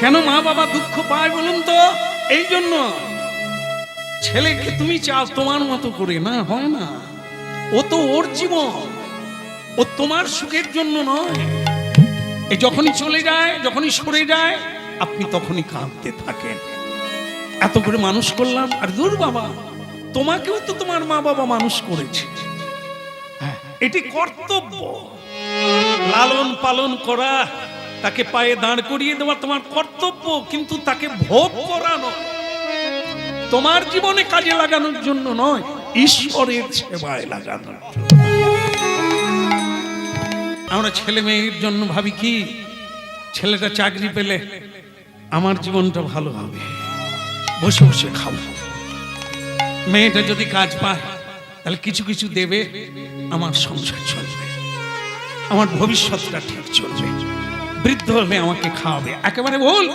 কেন মা বাবা দুঃখ পায় বলুন তো? এই জন্য ছেলেকে তুমি চাও তোমার মতো করে, না হয় না। ও তো ওর জীবন, ও তোমার সুখের জন্য নয়। এই যখনই চলে যায়, যখনই সরে যায়, আপনি তখনই কাঁদতে থাকেন। এত করে মানুষ করলাম, আর দূর বাবা, তোমাকেও তো তোমার মা বাবা মানুষ করেছে। এটি কর্তব্য, লালন পালন করা, তাকে পায়ে দাঁড় করিয়ে দেওয়া তোমার কর্তব্য, কিন্তু তাকে ভোগ করানো তোমার জীবনে কাজে লাগানোর জন্য নয়, ঈশ্বরের সেবায় লাগানোর জন্য। আমরা ছেলে মেয়ের জন্য ভাবি কি, ছেলেটা চাকরি পেলে আমার জীবনটা ভালো হবে, বসে বসে খাবো। মেয়েটা যদি কাজ পায় তাহলে কিছু কিছু দেবে, আমার সংসার চলবে, আমার ভবিষ্যৎটা ঠিক চলবে, বৃদ্ধ হলে আমাকে খাওয়াবে। একেবারে ভুল।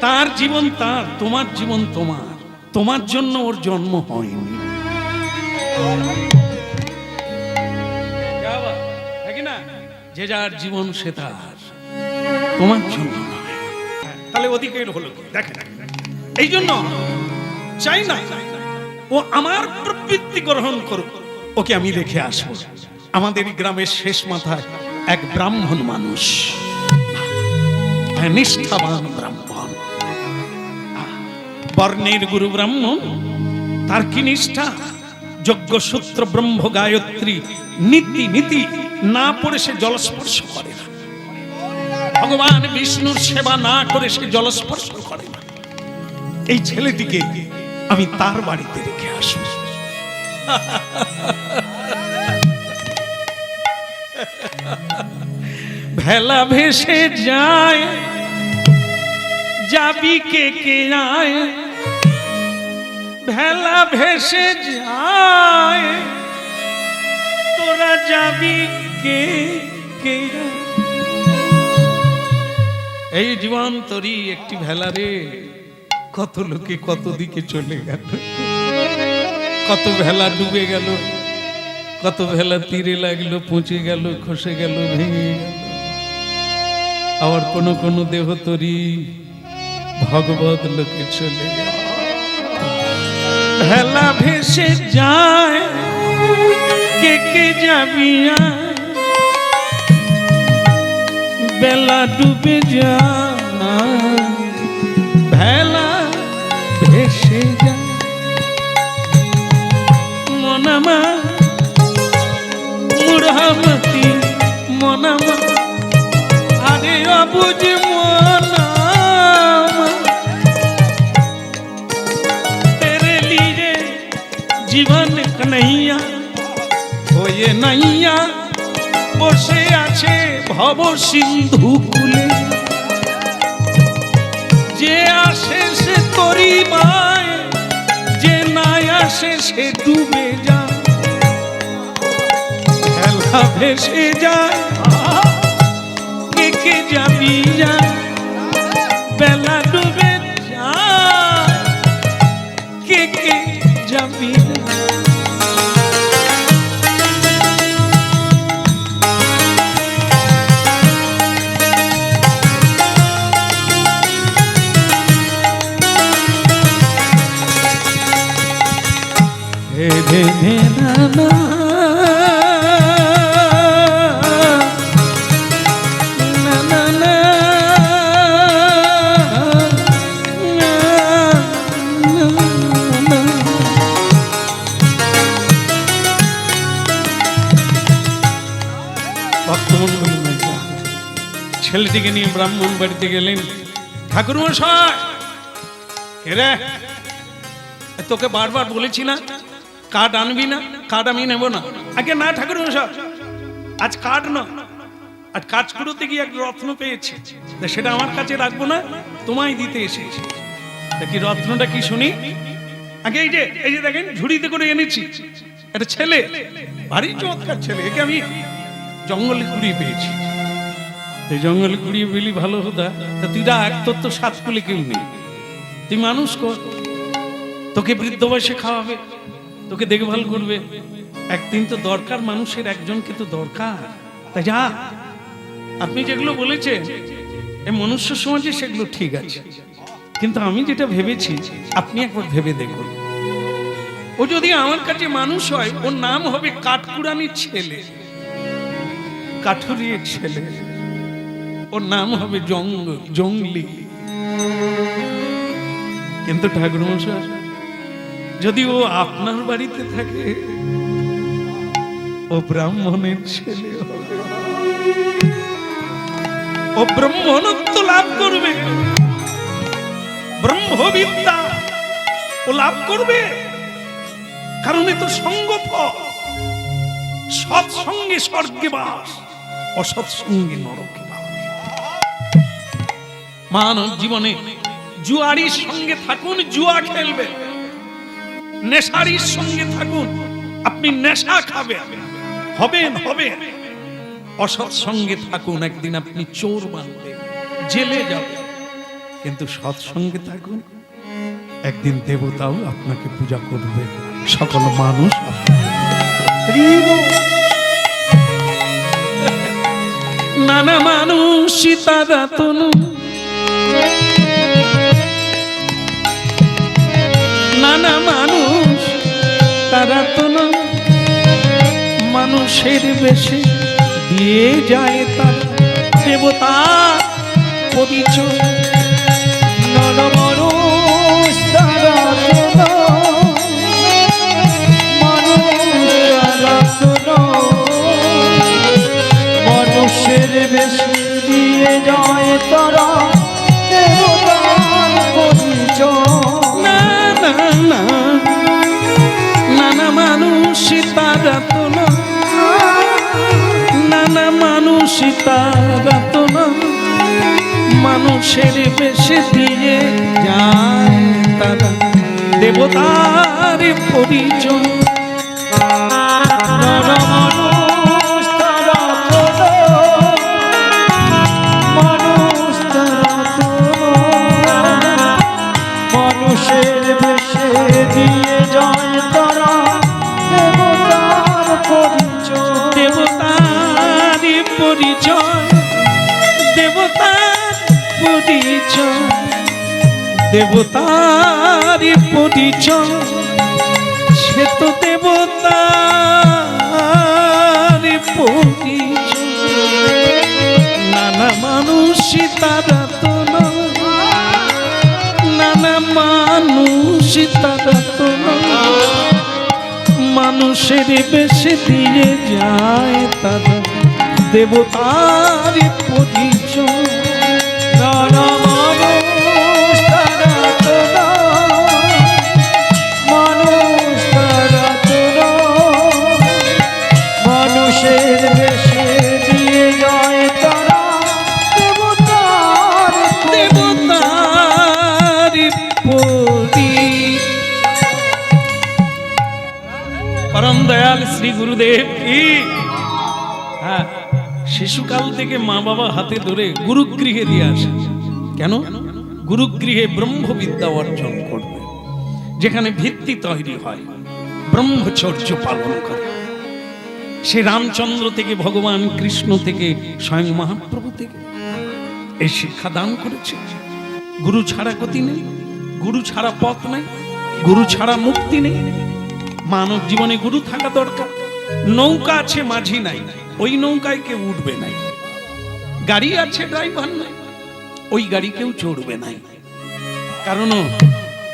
তার জীবন তার, তোমার জীবন তোমার। তোমার জন্য ওর জন্ম হয়নি, না? যে যার জীবন সে তার, তোমার জন্য নয়। তাহলে ওদিকে হলো দেখেন, এই জন্য চাই না ও আমার প্রবৃত্তি গ্রহণ করুক, ওকে আমি রেখে আসবো। আমাদের গ্রামের শেষ মাথায় এক ব্রাহ্মণ মানুষ, নিষ্ঠাবান ব্রাহ্মণ, বর্ণের গুরু ব্রাহ্মণ। তার কি নিষ্ঠা! যজ্ঞ সূত্র ব্রহ্ম গায়ত্রী নীতি নীতি না পড়ে সে জলস্পর্শ করে না। ভগবান বিষ্ণুর সেবা না করে সে জলস্পর্শ করে না। এই ছেলেটিকে আমি তার বাড়িতে রেখে আসব। ভেলা ভেসে যায়, যাবি কে কে যায়, ভেলা ভেসে যায়, তোরা যাবি কে কে। এই জীবন তরি একটি ভেলা রে, কত লোকে কত দিকে চলে গেল, কত ভেলা ডুবে গেল, কত ভেলা তীরে লাগলো, পৌঁছে গেল, খসে গেল, ভেঙে গেল। আবার কোন কোন দেহ তরি ভগবত লোকে চলে গেল। ভেলা ভেসে যায়, কে কে যাবি, বেলা ডুবে যায়, ভেলা ভেসে যায়। মনামা মুড়ামতি মনামা, আরে অবুঝ মনামা, তেরে লিয়ে জীবন কন্হैया হয়ে নাইয়া বসে আছে ভব সিন্ধু কূলে। যে আসে সে তরি মায়, যে না আসে সে ডুবে যায়। ভেলা ভেসে যায়, কে কে যাবি যায়, বেলা ডুবে যায়, কে কে যাবি। ধে ধে না না, না না না, ছেলেটিকে নিয়ে ব্রাহ্মণ বাড়িতে গেলেন। ঠাকুর মশাই, রে তোকে বারবার বলেছি না কার্ড আনবি না, কার্ড আমি নেব না। আগে না ঠাকুর মশাই, আজ কার্ড না, আজ কাজ করতে গিয়ে এক রত্ন পেয়েছি, সেটা আমার কাছে রাখবো না, তোমায় দিতে এসেছি। দেখি রত্নটা কি শুনি। আগে এই যে দেখেন ঝুড়িতে করে এনেছি, একটা ছেলে, ভারী চমৎকার ছেলে, একে আমি জঙ্গলে কুড়িয়ে পেয়েছি। এই জঙ্গলে কুড়িয়ে পেলি ভালো হতো, তা তুই রাখ, তোর তো সাত কুলে কেউ নেই, তুই মানুষ কর, তোকে বৃদ্ধ বয়সে খাওয়াবে, তোকে দেখভাল করবে। একদিন তো দরকার, মানুষের একজনকে তো দরকার। তাই যা, আপনি যেগুলো বলেছেন এই মনুষ্য সমাজে সেগুলো ঠিক আছে, কিন্তু আমি যেটা ভেবেছি আপনি একবার ভেবে দেখুন, ও যদি আমার কাছে মানুষ হয়, ওর নাম হবে কাঠকুড়ানির ছেলে, কাঠুরির ছেলে, ওর নাম হবে জঙ্গলি। কিন্তু ঠাকুর মশাই, যদি ও আপনার বাড়িতে থাকে, ও ব্রাহ্মণের ছেলে হবে, ও ব্রাহ্মণত্ব লাভ করবে, ব্রহ্মবিদ্যা ও লাভ করবে। কারণ এ তো সঙ্গফল, সৎসঙ্গে স্বর্গে বাস, অসৎসঙ্গে নরকে বাস। মানব জীবনে জুয়ারির সঙ্গে থাকুন, জুয়া খেলবে, নেশারির সঙ্গে থাকুন, আপনি নেশা খাবেন, হবেন। অসৎ সঙ্গে থাকুন, একদিন আপনি চোর বানবেন, জেলে যাবেন। কিন্তু সৎসঙ্গে থাকুন, একদিন দেবতাও আপনাকে পূজা করবে, সকল মানুষ। নানা মানুষ তারা তনু, নানা মানুষ তারা তনু, মানুষের বেশে দিয়ে যায় তার দেবতা পরিচয়। নানা মানুষ তারা তনু, মানুষের বেশে দিয়ে যায় তারা দেবতার পরিচয়। নানা মানুষ তারা তনু, নানা মানুষ তারা তনু, মানুষের বেশে দিয়ে যায় তারা দেবতার পরিচয়। নানা মানুষ তারা তনু, মানুষ তারা তনু, মানুষের বেশে দিয়ে যায় তারা দেবতার পরিচয়। দেবতার পরিচয়, দেবতার পরিচয়, দেবতার পরিচয়, সে তো দেবতার পরিচয়। নানা মানুষ তারা তো না, নানা মানুষ তারা তো না, মানুষের বেশে দিয়ে যায় তারা দেবতার পরিচয়। নানা মানুষ তারা তনু, মানুষ তারা তনু, মানুষের বেশে দিয়ে যায় তারা দেবতার দেবতার পরি। পরম দয়াল শ্রী গুরুদেব কি। হ্যাঁ, শিশুকাল থেকে মা বাবা হাতে ধরে গুরুগৃহে দিয়ে আসে। কেন? গুরুগৃহে ব্রহ্মবিদ্যা অর্জন করবে, যেখানে ভিত্তি তৈরি হয়, ব্রহ্মচর্য পালন করে। সে রামচন্দ্র থেকে, ভগবান কৃষ্ণ থেকে, স্বয়ং মহাপ্রভু থেকে এই শিক্ষা দান করেছে। গুরু ছাড়া গতি নেই, গুরু ছাড়া পথ নেই, গুরু ছাড়া মুক্তি নেই। মানব জীবনে গুরু থাকা দরকার। নৌকা আছে, মাঝি নাই, ওই নৌকায় কেউ উঠবে নাই। গাড়ি আছে, ড্রাইভার নাই, ওই গাড়ি কেউ চড়বে নাই। কারণ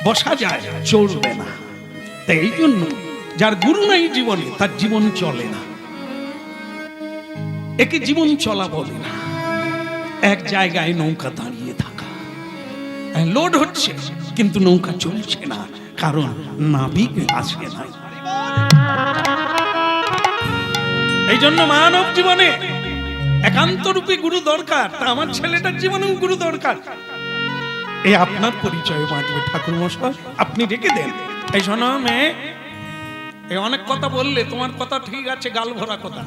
বসা যায়, চড়বে না। তাই এই জন্য যার গুরু নাই জীবনে, তার জীবন চলে না। একে জীবন চলা বলে না। এক জায়গায় নৌকা দাঁড়িয়ে থাকা, লোড হচ্ছে কিন্তু নৌকা চলছে না, কারণ নাবিক আসে নাই। এই জন্য মানব জীবনে একান্ত রূপে গুরু দরকার। তা আমার ছেলেটার জীবনেও গুরু দরকার। এই আপনার পরিচয় বাঁচবে ঠাকুর মশাই, আপনি রেখে দেন। এই শোনো মেয়ে, এই অনেক কথা বললে, তোমার কথা ঠিক আছে, গাল ভরা কথা,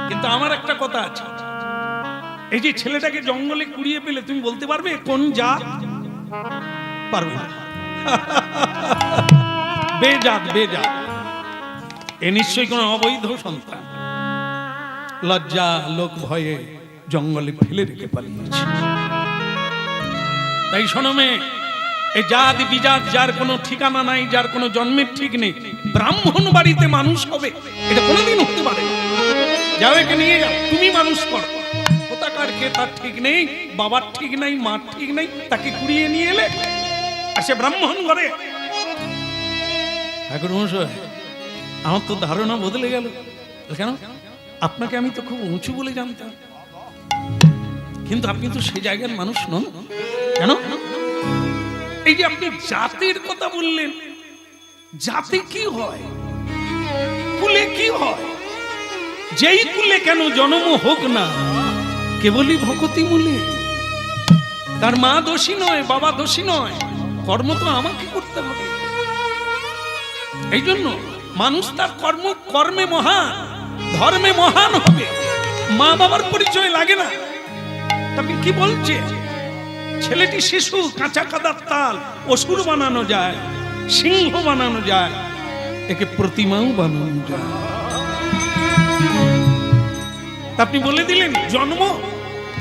কিন্তু আমার একটা কথা আছে। এই যে ছেলেটাকে জঙ্গলে কুড়িয়ে পেলে, তুমি বলতে পারবে কোন জাত? পারবে না। বেজাত, বেজাত। এ নিশ্চয়ই কোন অবৈধ সন্তান। লজ্জা, লোক ভয়ে জঙ্গলে ফেলে রেখে পালিয়েছে। তাই শোনো মেয়ে, এই জাত বিজাত যার কোনো ঠিকানা নাই, যার কোনো জন্মের ঠিক নেই, ব্রাহ্মণ বাড়িতে মানুষ হবে এটা কোনোদিন হতে পারে না। যাও একে নিয়ে যাও, তুমি মানুষ করো। কোথাকার কে তার ঠিক নেই, বাবার ঠিক নাই, মার ঠিক নেই, তাকে কুড়িয়ে নিয়ে এলে আর সে ব্রাহ্মণ ঘরে। ঠাকুর মশাই, আমার তো ধারণা বদলে গেল। কেন? আপনাকে আমি তো খুব উঁচু বলে জানতাম, কিন্তু আপনি তো সেই জায়গার মানুষ নন। কেন? এই যে আপনি জাতের কথা বললেন, জাতে কি হয়, কুলে কি হয়? যেই কুলে কেন জন্ম হোক না, কেবলই ভকতি মূলে। তার মা দোষী নয়, বাবা দোষী নয়, কর্ম তো আমাকে করতে হবে। এই জন্য মানুষ তার কর্মে মহান, ধর্মে মহান হবে। মা বাবার পরিচয় লাগে না। আপনি কি বলছে? ছেলেটি শিশু, কাঁচা কাদার তাল, অসুর বানানো যায়, সিংহ বানানো যায়, একে প্রতিমাও বানানো যায়। আপনি বলে দিলেন জন্ম,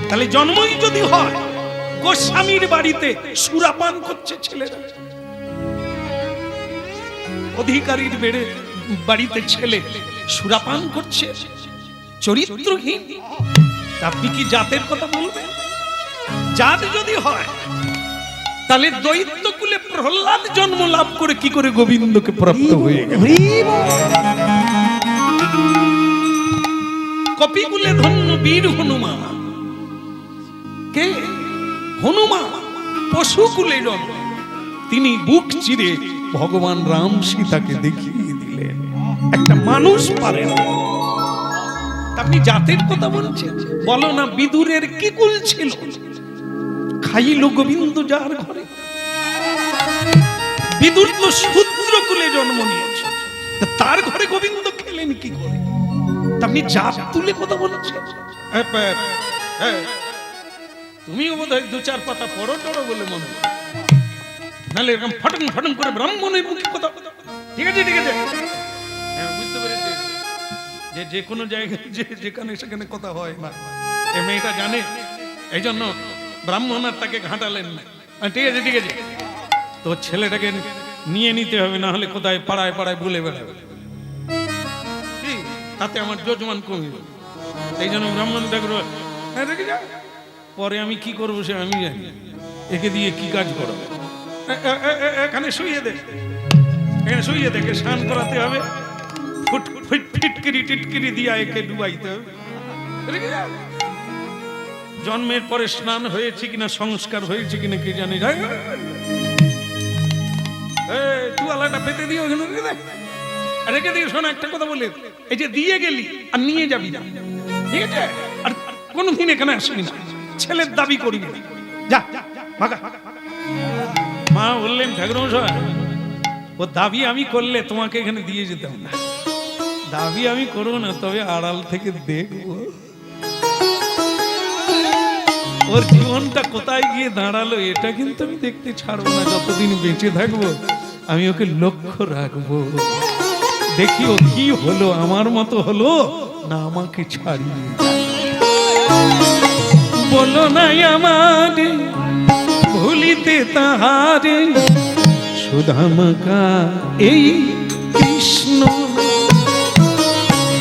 তাহলে জন্মই যদি হয়, গোস্বামীর বাড়িতে সুরাপান করছে ছেলেরা, অধিকারীর বাড়িতে ছেলে সুরাপান করছে, চরিত্রহীন। আপনি কি জাতের কথা বলবেন? জাত যদি হয়, তাহলে দৈত্য কুলে প্রহ্লাদ জন্ম লাভ করে কি করে গোবিন্দকে প্রাপ্ত হয়ে গেল? কপিকুলে ধন্য বীর হনুমান। কে? হনুমান পশুকুলে জন্ম। তিনি বুক চিরে ভগবান রাম সীতাকে দেখিয়ে দিলেন একটা মানুষ পারে না। আপনি জাতের কথা বলছেন? বলো না, বিদুরের কি কুল ছিল? খাইল গোবিন্দ যার ঘরে। বিদুর তো শূদ্র কুলে জন্ম নিয়েছে, তার ঘরে গোবিন্দ খেলেন কি করে? আপনি জাত তুলে কথা বলছেন? তুমিও বোধ হয় 2-4 পাতা পড়ো টড়ো বলে মনে হয়, নাহলে এরকম ফটং ফটং করে ব্রাহ্মণের মুখে কথা। ঠিক আছে, ঠিক আছে, হ্যাঁ বুঝতে পেরেছি যে কোনো জায়গায় যেখানে সেখানে কথা হয় না, এ মেয়েটা জানে, এই জন্য ব্রাহ্মণ আর তাকে ঘাঁটালেন না। ঠিক আছে, ঠিক আছে, তো ছেলেটাকে নিয়ে নিতে হবে, না হলে কোথায় পাড়ায় পাড়ায় বলে বেড়াবে, তাতে আমার যজমান কমবে। এই জন্য ব্রাহ্মণ ঠাকুর রেখে যা, পরে আমি কি করবো সে আমি জানি, একে দিয়ে কি কাজ করো। এখানে শুইয়ে দে, এখানে শুইয়ে দেখে স্নান করাতে হবে, ফিটকিরি টিটকিরি দিয়া একে ডুবাইতে হবে। জন্মের পরে স্নান হয়েছে কিনা, সংস্কার হয়েছে কিনা কি জানি, তুয়ালাটা পেতে দিও, রেখে দিয়ে। শোনো একটা কথা বলে, এই যে দিয়ে গেলি আর নিয়ে যাবি না, ঠিক আছে? আর কোনদিন এখানে আসবি না, ছেলের দাবি করবি না, যা ভাগা। মা বললেন ঠাকুর মশাই, ও দাবি আমি করলে তোমাকে এখানে দিয়ে যেতাম না, দাবি আমি করবো না, তবে আড়াল থেকে দেখবো ওর জীবনটা কোথায় গিয়ে দাঁড়ালো, এটা কিন্তু আমি দেখতে ছাড়বো না। যতদিন বেঁচে থাকবো আমি ওকে লক্ষ্য রাখবো, দেখি ও কি হলো, আমার মতো হলো না আমাকে ছাড়িয়ে। বলো না আমারে ভুলিতে তাহারে, সুধামকা এই কৃষ্ণ।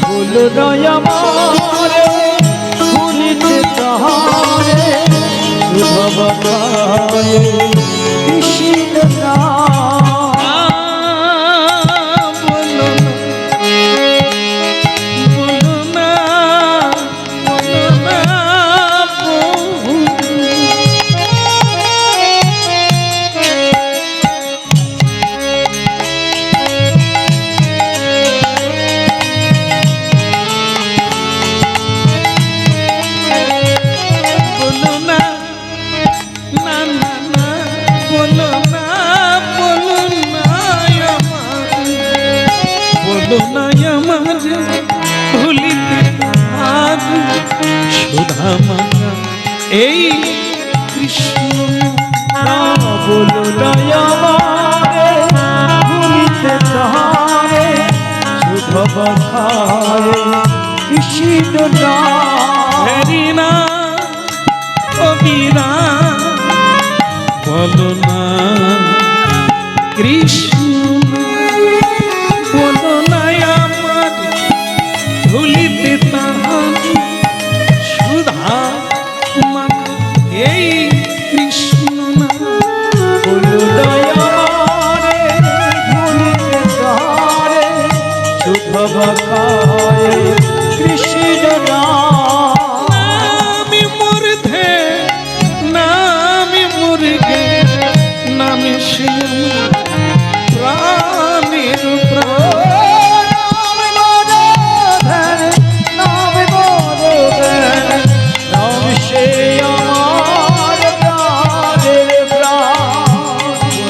বলো না আমারে ভুলিতে তাহারে, সুধামকা এই কৃষ্ণ নাম। সুধামকা এই কৃষ্ণ। বলো না আমারে ভুলিতে তাহারে, সুধামকা এই কৃষ্ণ নাম। হরি নাম বলো না কৃষ্ণ বলো না আমার ধুলিতে তাহার সুধা মাখা এই কৃষ্ণ না বলো দয়ারে ভুলিতে তারে শুভ বকায়ে কৃষ্ণ নাম। নামি মূর্ধে নামি মুর্গে নামি শিব প্রাণের প্রাণ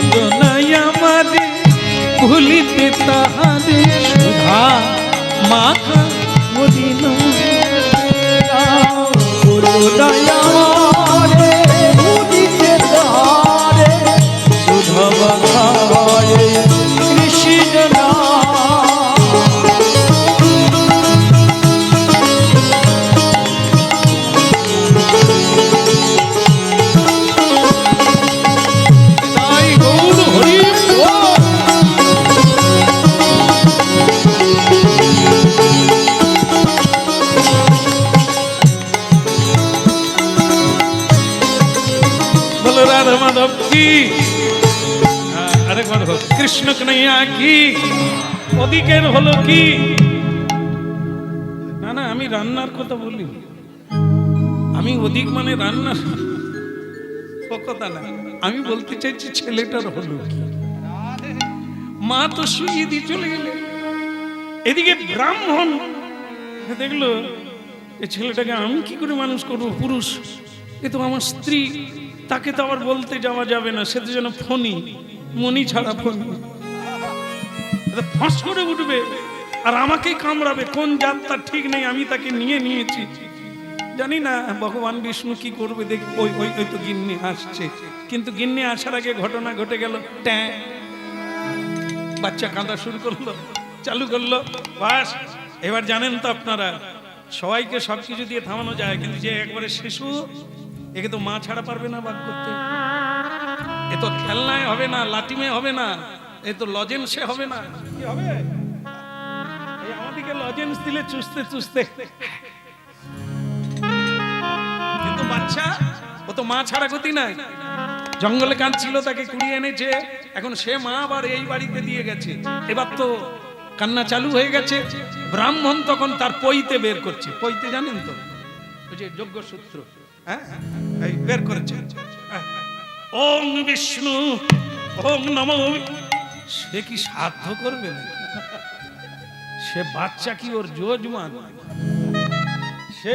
বলো নাই আমারে ভুলিতে তাহারে সুধা মাখা মদিনা তাই গৌর হরি বল। বলো রাধা মাধব কি আরেকবার হোক কৃষ্ণ কন্হैया কি ওদিকের হলো কি না না আমি রান্নার কথা বলি আমি ওদিক মানে রান্নার ও কথা না আমি বলতে চাইছি ছেলেটার হলো কি মা তো শুয়ে দিয়ে চলে গেলে এদিকে ব্রাহ্মণ দেখলো এই ছেলেটাকে আমি কি করে মানুষ করবো পুরুষ এ তো আমার স্ত্রী তাকে তো আবার বলতে যাওয়া যাবে না সে তো যেন ফণি মনি ছাড়া ফণি ফস করে উঠবে আর আমাকেই কামড়াবে কোন জাত তার ঠিক নেই আমি তাকে নিয়ে নিয়েছি জানি না ভগবান বিষ্ণু কি করবে দেখ ওই ওই ওই তো গিন্নি আসছে কিন্তু গিন্নি আসার আগে ঘটনা ঘটে গেল ট্যাঁ বাচ্চা কাঁদা শুরু করলো চালু করলো বাস এবার জানেন তো আপনারা সবাইকে সবকিছু দিয়ে থামানো যায় কিন্তু যে একবারে শিশু একে তো মা ছাড়া পারবে না বাদ করতে এ তো খেলনায় হবে না লাটিমে হবে না এ তো লজেন্সে হবে না কি হবে এই আমাদেরকে লজেন্স দিলে চুষতে চুষতে কিন্তু বাচ্চা ও তো মা ছাড়া গতি নাই জঙ্গলে কাঁদছিল তাকে কুড়িয়ে এনেছে এখন সে মা আবার এই বাড়িতে দিয়ে গেছে এবার তো কান্না চালু হয়ে গেছে ব্রাহ্মণ তখন তার পইতে বের করছে পইতে জানেন তো ওই যে যজ্ঞ সূত্র হ্যাঁ এই বের করেছে ওং বিষ্ণু ওং নমঃ সে কি সাধ্য করবে না সে বাচ্চা কি ওর যজমান সে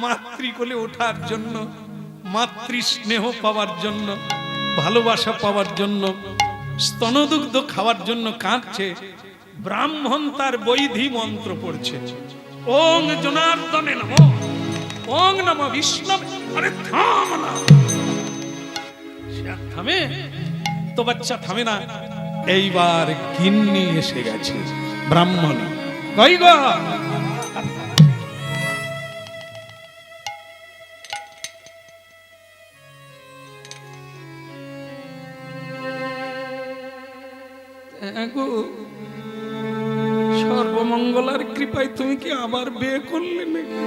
মাতৃকোলে ওঠার জন্য মাতৃ স্নেহ পাওয়ার জন্য ভালোবাসা পাওয়ার জন্য স্তনদুগ্ধ খাওয়ার জন্য কাঁদছে ব্রাহ্মণ তার বৈধি মন্ত্র পড়ছে ওং জনার্দনে নমঃ ওং নমঃ বিষ্ণবে আরে থাম না সে আর থামে তো বাচ্চা থামে না এইবার গিন্নি এসে গেছে ব্রাহ্মণ কই গো সর্বমঙ্গলার কৃপায় তুমি কি আবার বিয়ে করলে নাকি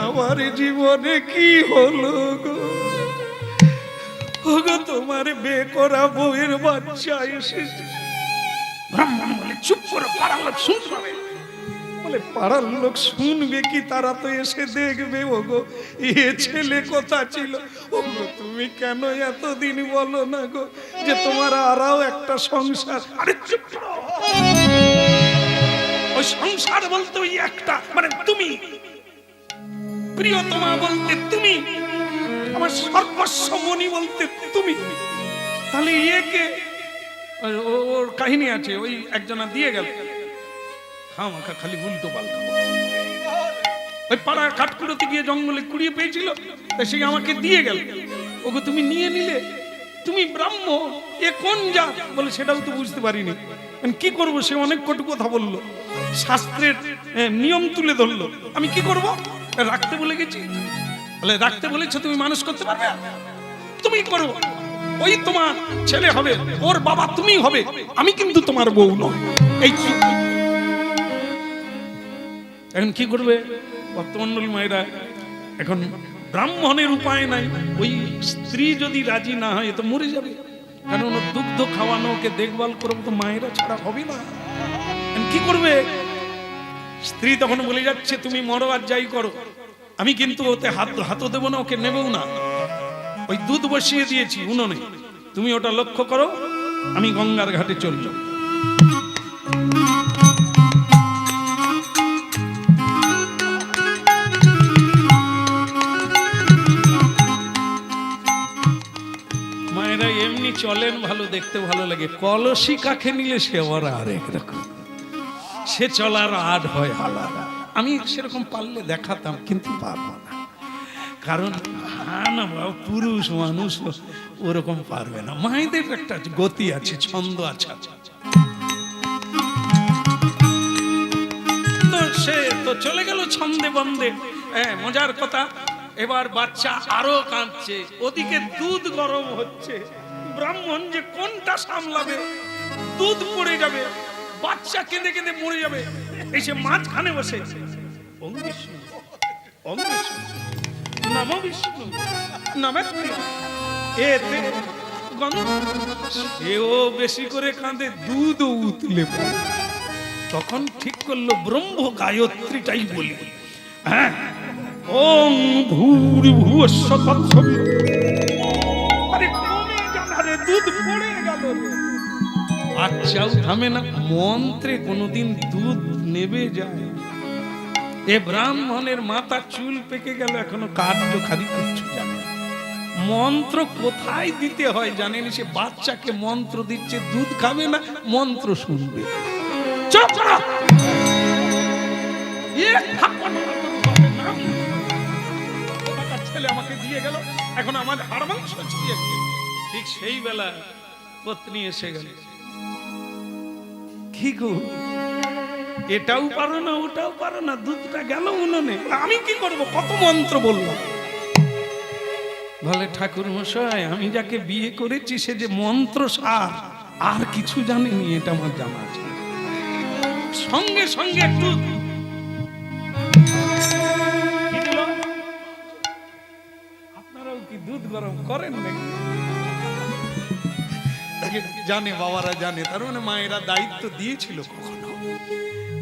আমার জীবনে কি হলো গো ওগো তোমার বিয়ে করা বউয়ের বাচ্চা এসেছে ব্রাহ্মণ বলে চুপ করে পাড়ার লোক শুনতে পাবে বলে পাড়ার লোক শুনবে কি তারা তো এসে দেখবে ওগো এ ছেলে কথা ছিল ওগো তুমি কেন এতদিন বলো না গো যে তোমার আরও একটা সংসার আরে চুপ করো ওই সংসার বলতে ওই একটা মানে তুমি প্রিয়তমা বলতে তুমি আমার সর্বস্ব মনি বলতে তুমি তাহলে একে ওর কাহিনী আছে ওই একজনা দিয়ে গেল খামাখা খালি উল্টো পাল্টা ওই পাড়ার কাঠকুড়োতে গিয়ে জঙ্গলে কুড়িয়ে পেয়েছিল তাই সে আমাকে দিয়ে গেল ওকে তুমি নিয়ে নিলে তুমি ব্রাহ্ম এ কোন জাত বলে সেটাও তো বুঝতে পারিনি কি করব সে অনেক কটু কথা বললো শাস্ত্রের নিয়ম তুলে ধরলো আমি কি করব রাখতে বলে গেছি বলে রাখতে বলেছো তুমি মানুষ করতে পারবে? তুমি করো, ওই তোমার ছেলে হবে, ওর বাবা তুমি হবে, আমি কিন্তু তোমার বউ নয়। এই এখন কি করবে ভক্তমন্ডলী মায়েরা? এখন ব্রাহ্মণের উপায় নাই, ওই স্ত্রী যদি রাজি না হয় তো মরে যাবে, কারণ ওর দুগ্ধ খাওয়ানো, ওকে দেখভাল করবো তো মায়েরা ছাড়া হবে না। কি করবে? স্ত্রী তখন বলে যাচ্ছে তুমি মরো আর যাই করো, আমি কিন্তু ওতে হাতও দেবো না, ওকে নেবও না। ওই দুধ বসিয়ে দিয়েছি উনুনে, তুমি ওটা লক্ষ্য করো, আমি গঙ্গার ঘাটে চলল। মায়েরা এমনি চলেন ভালো, দেখতে ভালো লাগে, কলসি কাকে নিলে সে আবার আরেক রকম, সে চলার আট হয় আলাদা। আমি সেরকম পারলে দেখাতাম, কিন্তু পারবো না, কারণ না বাবা, পুরুষ মানুষ ওরকম পারবে না। মায়েদের একটা গতি আছে, ছন্দ আছে। তো সে তো চলে গেল ছন্দে বন্দে। মজার কথা, এবার বাচ্চা আরো কাঁদছে, ওদিকে দুধ গরম হচ্ছে, ব্রাহ্মণ যে কোনটা সামলাবে, দুধ পড়ে যাবে, বাচ্চা কেঁদে কেঁদে মরে যাবে, এসে মাঝখানে বসে ওম বিষ্ণু ওম বিষ্ণু নমো বিষ্ণু নমঃ এতে গন্ধ, সেও বেশি করে কাঁদে, দুধ উতলে পড়ে। তখন ঠিক করলো ব্রহ্ম গায়ত্রীটাই বলি। হ্যাঁ, ওম ভূর্ভুবস্সুঃ তৎসবিতুর্বরেণ্যং, আরে কমে গেল রে, দুধ পড়ে গেল রে। বাচ্চাও থামে না, মন্ত্রে কোনোদিন দুধ নেবে যায়। এ ব্রাহ্মণের মাথা চুল পেকে গেল, এখনো কার্য খালি কিচ্ছু জানে না, মন্ত্র কোথায় দিতে হয় জানেনি। সে বাচ্চাকে মন্ত্র দিচ্ছে, দুধ খাবে না, মন্ত্র শুনবে। চুপ করো, ছেলে আমাকে দিয়ে গেল, এখন আমার হাড় মাংস ছিঁড়ে গেল। ঠিক সেই বেলা পত্নী এসে গেল, কি গো এটাও পারো না, ওটাও পারো না, দুধটা গেল উনুনে, আমি কি করব? কত মন্ত্র বললাম। বলে ঠাকুর মশাই, আমি যাকে বিয়ে করেছি সে যে মন্ত্র সার, আর কিছু জানেনি, এটা আমার জানা আছে। সঙ্গে সঙ্গে একটু আপনারাও কি দুধ গরম করেন নাকি? জানে, বাবারা জানে, তার মানে মায়েরা দায়িত্ব দিয়েছিল কখনো।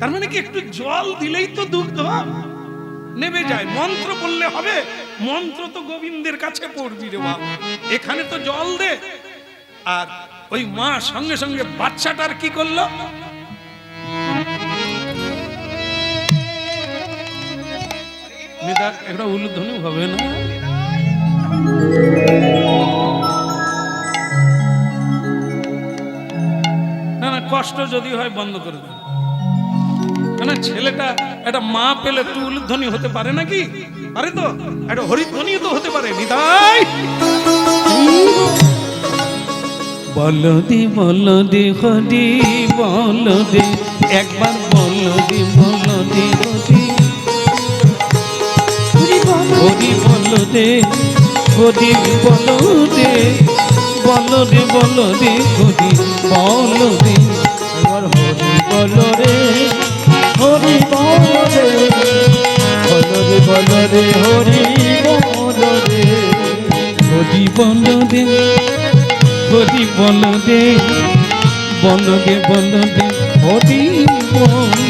তার মানে কি একটু জল দিলেই তো দুধ নেবে যায়, মন্ত্র বললে হবে? মন্ত্র তো গোবিন্দের কাছে পড়বি রে বাবা, এখানে তো জল দে। আর ওই মা সঙ্গে সঙ্গে বাচ্চাটার কি করলো, একটা উলুধ্বনি হবে না? না না, কষ্ট যদি হয় বন্ধ করে দেন। না, ছেলেটা একটা মা পেলে একটু উলুধ্বনি হতে পারে নাকি? পারে তো, একটা হরিধ্বনি তো হতে পারে। নিতাই বলদি বলদি হরি বলদি, একবার বলদি বলদি হরি হরি বলদে হরি বলদে বলদে বলদে হরি বলদে, এবার হরি বল রে, হরি বল রে, বল রে বল রে, হরি বল রে, হরি বলদে হরি বলদে বলদে বলদে হরি বলদে,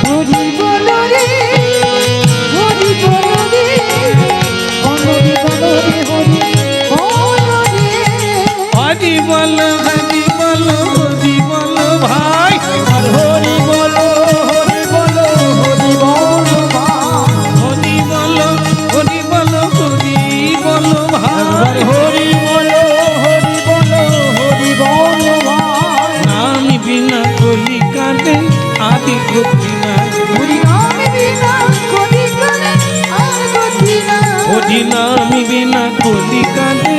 হরি বল রে, হরি বল রে, বল রে বল রে, হরি বল রে, হরি বল হরি বল হরি বল ভাই, এবার হরি বল, হরি বল, হরি বল ভাই, হরি বল হরি বল হরি বল ভাই, হরি বল, হরি বল, হরি বল ভাই, নাম বিনা কলি কাঁদে আদি গতি নাই, হরি নাম বিনা কলি কাঁদে আর গতি নাই, হরি নাম বিনা কলি কাঁদে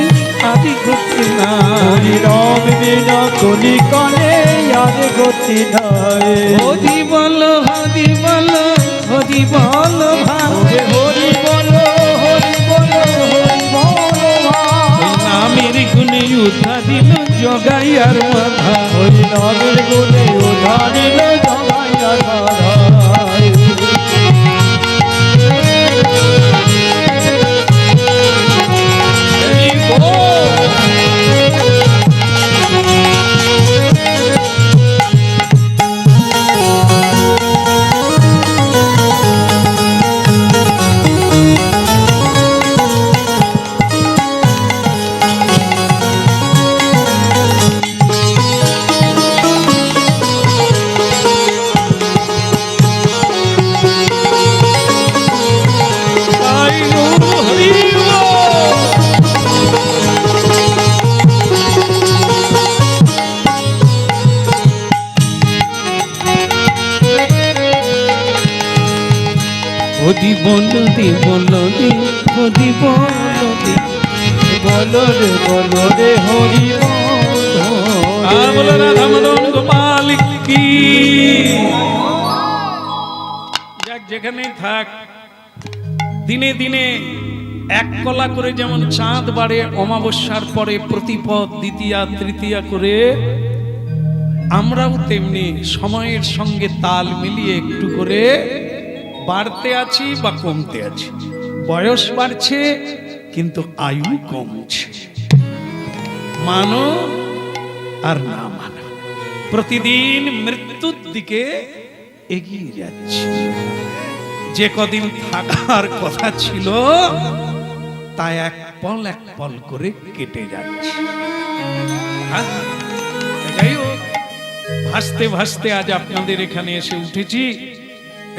আদি গতি নাই, হরি নাম বিনা কলি কাঁদে আর গতি নাই, হরি বল হরি বল হরি বল ভাই, হরি বল, হরি জগাইয়ার মাথা ওই নামের গুণে উধারিল জগাইয়ার মাথা ওদি বলদি বলদি ওদি বলদি বলো রে হরি বলো রাধা মদন গোপাল কি যাক যেখানেই থাক দিনে দিনে এক কলা করে যেমন চাঁদ বাড়ে অমাবস্যার পরে প্রতিপদ দ্বিতীয়া তৃতীয়া করে আমরাও তেমনি সময়ের সঙ্গে তাল মিলিয়ে একটু করে বাড়তে আছি বা কমতে আছি বয়স বাড়ছে কিন্তু আয়ু কমছে মানো আর না মানো প্রতিদিন মৃত্যুর দিকে এগিয়ে যাচ্ছে যে কদিন থাকার কথা ছিল তা এক পল করে কেটে যাচ্ছে যাই হোক ভাসতে ভাসতে আজ আপনাদের এখানে এসে উঠেছি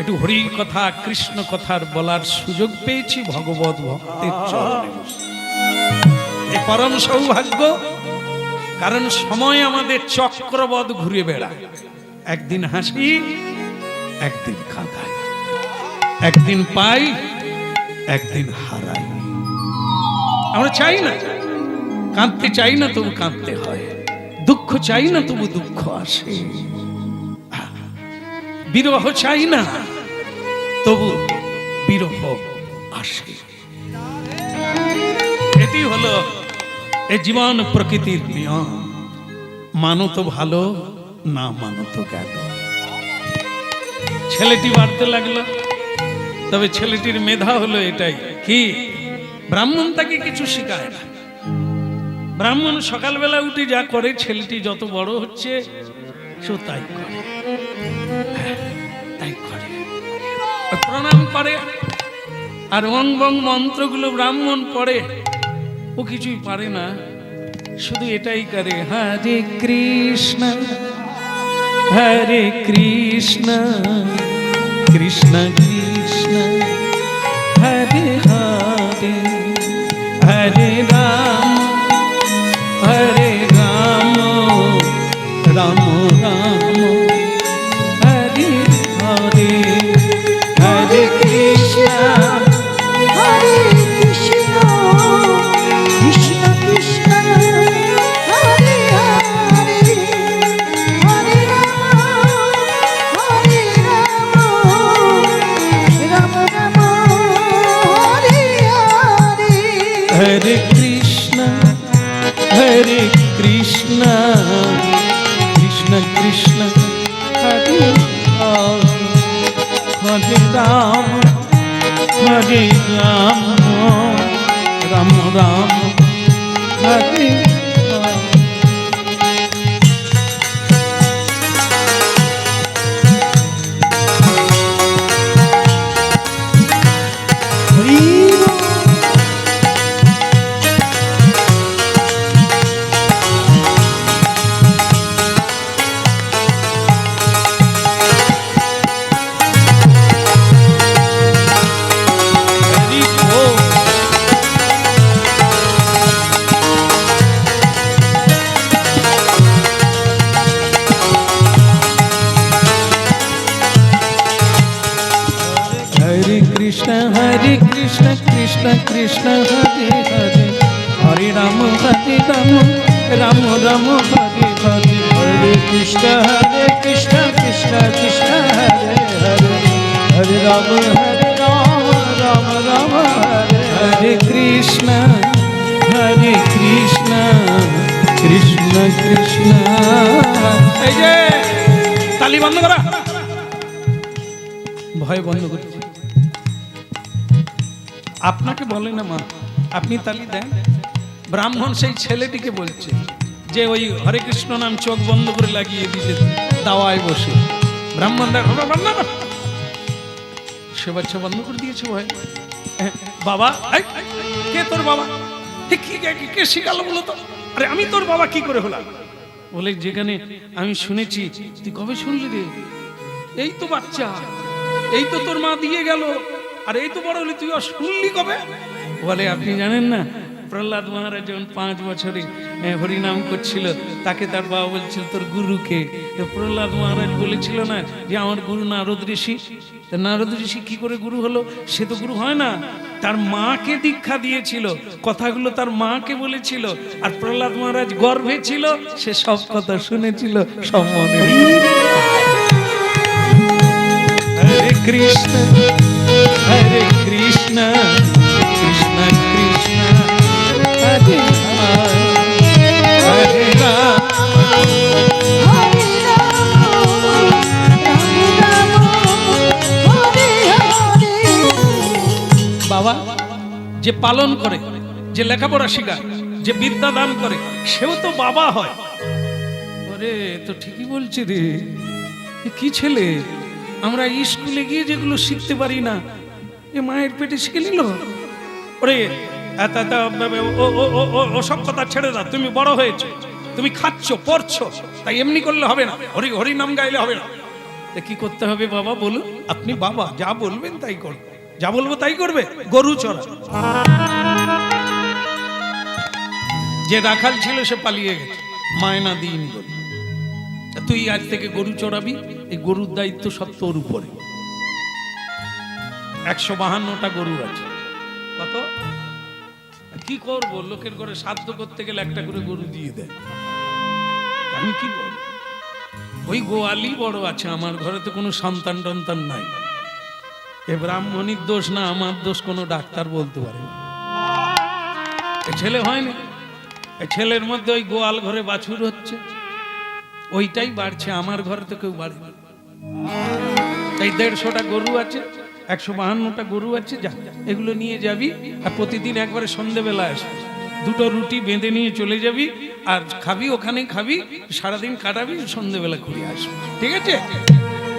একটু হরি কথা কৃষ্ণ কথার বলার সুযোগ পেয়েছি ভগবত ভক্তের চরণে এ পরম সৌভাগ্য কারণ সময় আমাদের চক্রবৎ ঘুরে বেড়ায় একদিন হাসি একদিন কাঁদাই একদিন পাই একদিন হারাই আমরা চাই না কাঁদতে চাই না তবু কাঁদতে হয় দুঃখ চাই না তবু দুঃখ আসে বিরহ চাই না তবু বিরহ আসে এটি হলো এই জীবন প্রকৃতির নিয়ম মানো তো ভালো না মানো তো গেল ছেলেটি বাড়তে লাগলো তবে ছেলেটির মেধা হলো এটাই কি ব্রাহ্মণ তাকে কিছু শেখায় না ব্রাহ্মণ সকালবেলা উঠে যা করে ছেলেটি যত বড় হচ্ছে সে তাই করে তাই করে প্রণাম করে আর অং বং মন্ত্রগুলো ব্রাহ্মণ পড়ে ও কিছুই পারে না শুধু এটাই করে হরে কৃষ্ণ কৃষ্ণ কৃষ্ণ হরে হরে হরে রাম রাম রাম হরে হরে হরে কৃষ্ণ কৃষ্ণ কৃষ্ণ হরে হরে হরে রাম রাম রাম হরে হরে হরে কৃষ্ণ কৃষ্ণ কৃষ্ণ হরে হরে হরে রাম রাম রাম হরে হরে কৃষ্ণ কৃষ্ণ কৃষ্ণ হরে হরে হরে রাম রাম রাম হরে হরে হরে কৃষ্ণ কৃষ্ণ কৃষ্ণ হরে হরে হরে রাম রাম রাম হরে হরে কৃষ্ণ কৃষ্ণ কৃষ্ণ কৃষ্ণ। এই যে তালি বন্ধ করা, ভয় বন্ধ করছি। আপনাকে বলে না মা, আপনি তালি দেন। ব্রাহ্মণ সেই ছেলেটিকে বলছে যে ওই হরে কৃষ্ণ নাম চোখ বন্ধ করে লাগিয়ে দিতে দাওয়ায় বসে। ব্রাহ্মণ সে বাচ্চা বন্ধ করে দিয়েছে ভয়। বাবা, কে তোর বাবা? কে শিখালো বলো তো? আরে আমি তোর বাবা কি করে হলাম? বলে যেখানে আমি শুনেছি। তুই কবে শুনলি রে? এই তো বাচ্চা, এই তো তোর মা দিয়ে গেল, আর এই তো বড় হলি, তুই শুনলি কবে? বলে আপনি জানেন না, প্রহ্লাদ মহারাজ যখন 5 বছরে হরিনাম করছিল, তাকে তার বাবা বলছিল তোর গুরুকে। প্রহ্লাদ মহারাজ বলেছিল না যে আমার গুরু নারদ ঋষি। নারদ ঋষি কি করে গুরু হলো? সে তো গুরু হয় না, তার মাকে দীক্ষা দিয়েছিল, কথাগুলো তার মাকে বলেছিল, আর প্রহ্লাদ মহারাজ গর্ভে ছিল, সে সব কথা শুনেছিল, সব মনে। হরে কৃষ্ণ হরে কৃষ্ণ কৃষ্ণ কৃষ্ণ হরে হরে রাম। হরি রাম হরি হরি। বাবা যে পালন করে, যে লেখাপড়া শেখায়, যে বিদ্যা দান করে, সেও তো বাবা হয়। ওরে তো ঠিকই বলছি রে, কি ছেলে! আমরা স্কুলে গিয়ে যেগুলো শিখতে পারি না, এ মায়ের পেটে শিখে নিল। ওরে ওসব কথা ছেড়ে দাও, তুমি বড় হয়েছো, তুমি খাচ্ছ পড়ছো, তাই এমনি করলে হবে না, হরি হরি নাম গাইলে হবে না। কি করতে হবে বাবা বলুন? আপনি বাবা, যা বলবেন তাই করবে, যা বলবো তাই করবে। গরু চড়া, যে রাখাল ছিল সে পালিয়ে গেছে, মায়না দিইনি বলে। তুই আজ থেকে গরু চড়াবি, এই গরুর দায়িত্ব সব তোর উপরে। 152টা গরু আছে। কত কি করবো? লোকের ঘরে শ্রাদ্ধ করতে গেলে একটা করে গরু দিয়ে দেয়, আমি কি করবো? ওই গোয়ালি বড় আছে, আমার ঘরে তো কোনো সন্তান টন্তান নাই। এ ব্রাহ্মণীর দোষ না আমার দোষ, কোনো ডাক্তার বলতে পারে না। এ ছেলে হয়নি, এ ছেলের মধ্যে ওই গোয়াল ঘরে বাছুর হচ্ছে, ওইটাই বাড়ছে, আমার ঘরে তো কেউ বাড়ে না। তাই 150টা গরু আছে, 152টা গরু আছে। যা, এগুলো নিয়ে যাবি, আর প্রতিদিন একবারে সন্ধেবেলা আসবি, 2টো রুটি বেঁধে নিয়ে চলে যাবি, আর খাবি, ওখানেই খাবি, সারাদিন কাটাবি, সন্ধেবেলা ঘুরে আসবি, ঠিক আছে?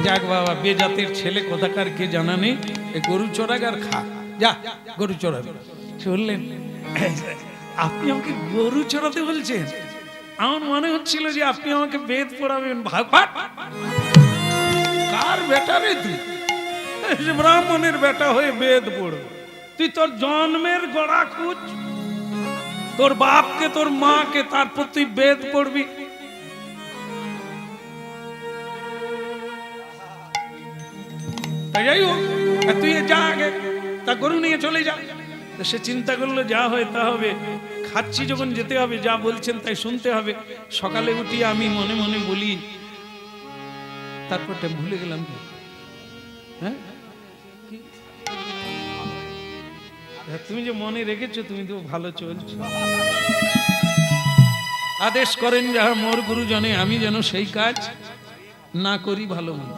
যাক বাবা, বেজাতের ছেলে কোথাকার কে জানা নেই, এই গরু চড়াক আর খা, যা গরু চড়াবি। চললেন, আপনি আমাকে গরু চড়াতে বলছেন? আমার মনে হচ্ছিল যে আপনি আমাকে বেদ পড়াবেন। ভাগবাট, কার বেটা রে তুই? ব্রাহ্মণের বেটা হয়ে বেদ পড়বে? তুই তোর জন্মের গোড়া খুঁজ, তোর বাপকে তোর মাকে, তারপর তুই বেদ পড়বি? তাই যাই হোক, তুই যা আগে, তা গরু নিয়ে চলে যা। সে চিন্তা করলো যা হয় তা হবে, খাচ্ছি যখন যেতে হবে, যা বলছেন তাই শুনতে হবে। সকালে উঠি আমি মনে মনে বলি, তারপরটা ভুলে গেলাম। হ্যাঁ, তুমি যে মনে রেখেছো, তুমি তো ভালো চলছো। আদেশ করেন যাহা মোর গুরুজনে, আমি যেন সেই কাজ না করি ভালো মনে,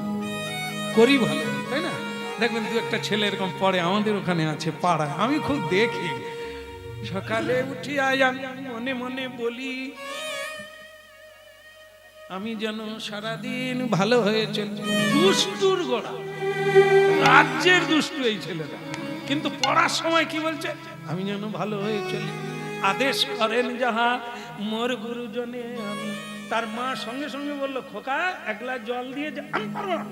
করি ভালো, তাই না? দেখবেন দু একটা ছেলে এরকম পড়ে, আমাদের ওখানে আছে পাড়ায়, আমি খুব দেখি। সকালে উঠি আয় আমি মনে মনে বলি, আমি যেন সারাদিন ভালো হয়ে চলি। দুষ্টুর গোড়া, রাজ্যের দুষ্টু এই ছেলেটা, কিন্তু পড়ার সময় কি বলছে? আমি যেন ভালো হয়ে চলি। আদেশ করেন যাহা মোর গুরুজনে আমি। তার মা সঙ্গে সঙ্গে বললো, খোকা 1 গ্লাস জল দিয়ে যা। আমি পারবো না।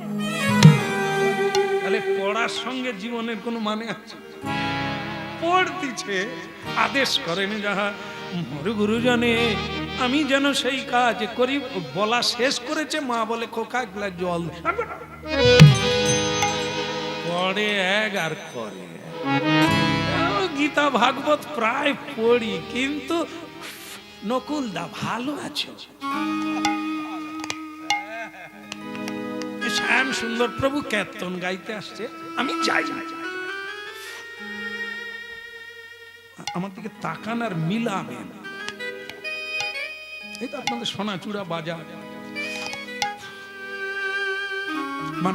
তাহলে পড়ার সঙ্গে জীবনের কোনো মানে আছে? পড়তিছে, আদেশ করেন যাহা মোর গুরুজনে আমি যেন সেই কাজ করি। বলা শেষ করেছে, মা বলে খোকা 1 গ্লাস জল। পড়ে এক আর করে। গীতা ভাগবত প্রায় পড়ি, কিন্তু নকুল দা ভালো আছো? শ্যাম সুন্দর প্রভু কীর্তন গাইতে আসছে, আমি যাই। আমার দিকে তাকান আর মিলাবেন। এই তো আপনাদের সোনাচূড়া বাজার।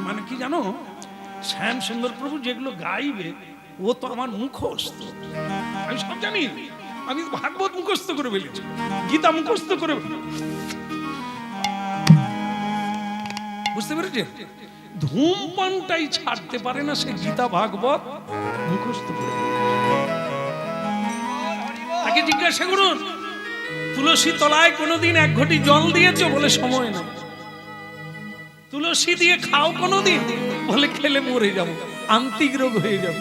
মানে কি জানো, শ্যাম সুন্দর প্রভু যেগুলো গাইবে ও তো আমার মুখস্থ, আমি সব জানি। আমি ভাগবত মুখস্থ করে ফেলেছি, গীতা মুখস্থ করে, বুঝতে পেরেছি। ধূমপানটাই ছাড়তে পারে না, সে গীতা ভাগবত মুখস্থ করে। তাকে জিজ্ঞাসা করুন, তুলসী তলায় কোনোদিন এক ঘটি জল দিয়েছো? বলে সময় না। তুলসী দিয়ে খাও কোনোদিন? বলে খেলে মরে যাবো, আন্তিক রোগ হয়ে যাবে।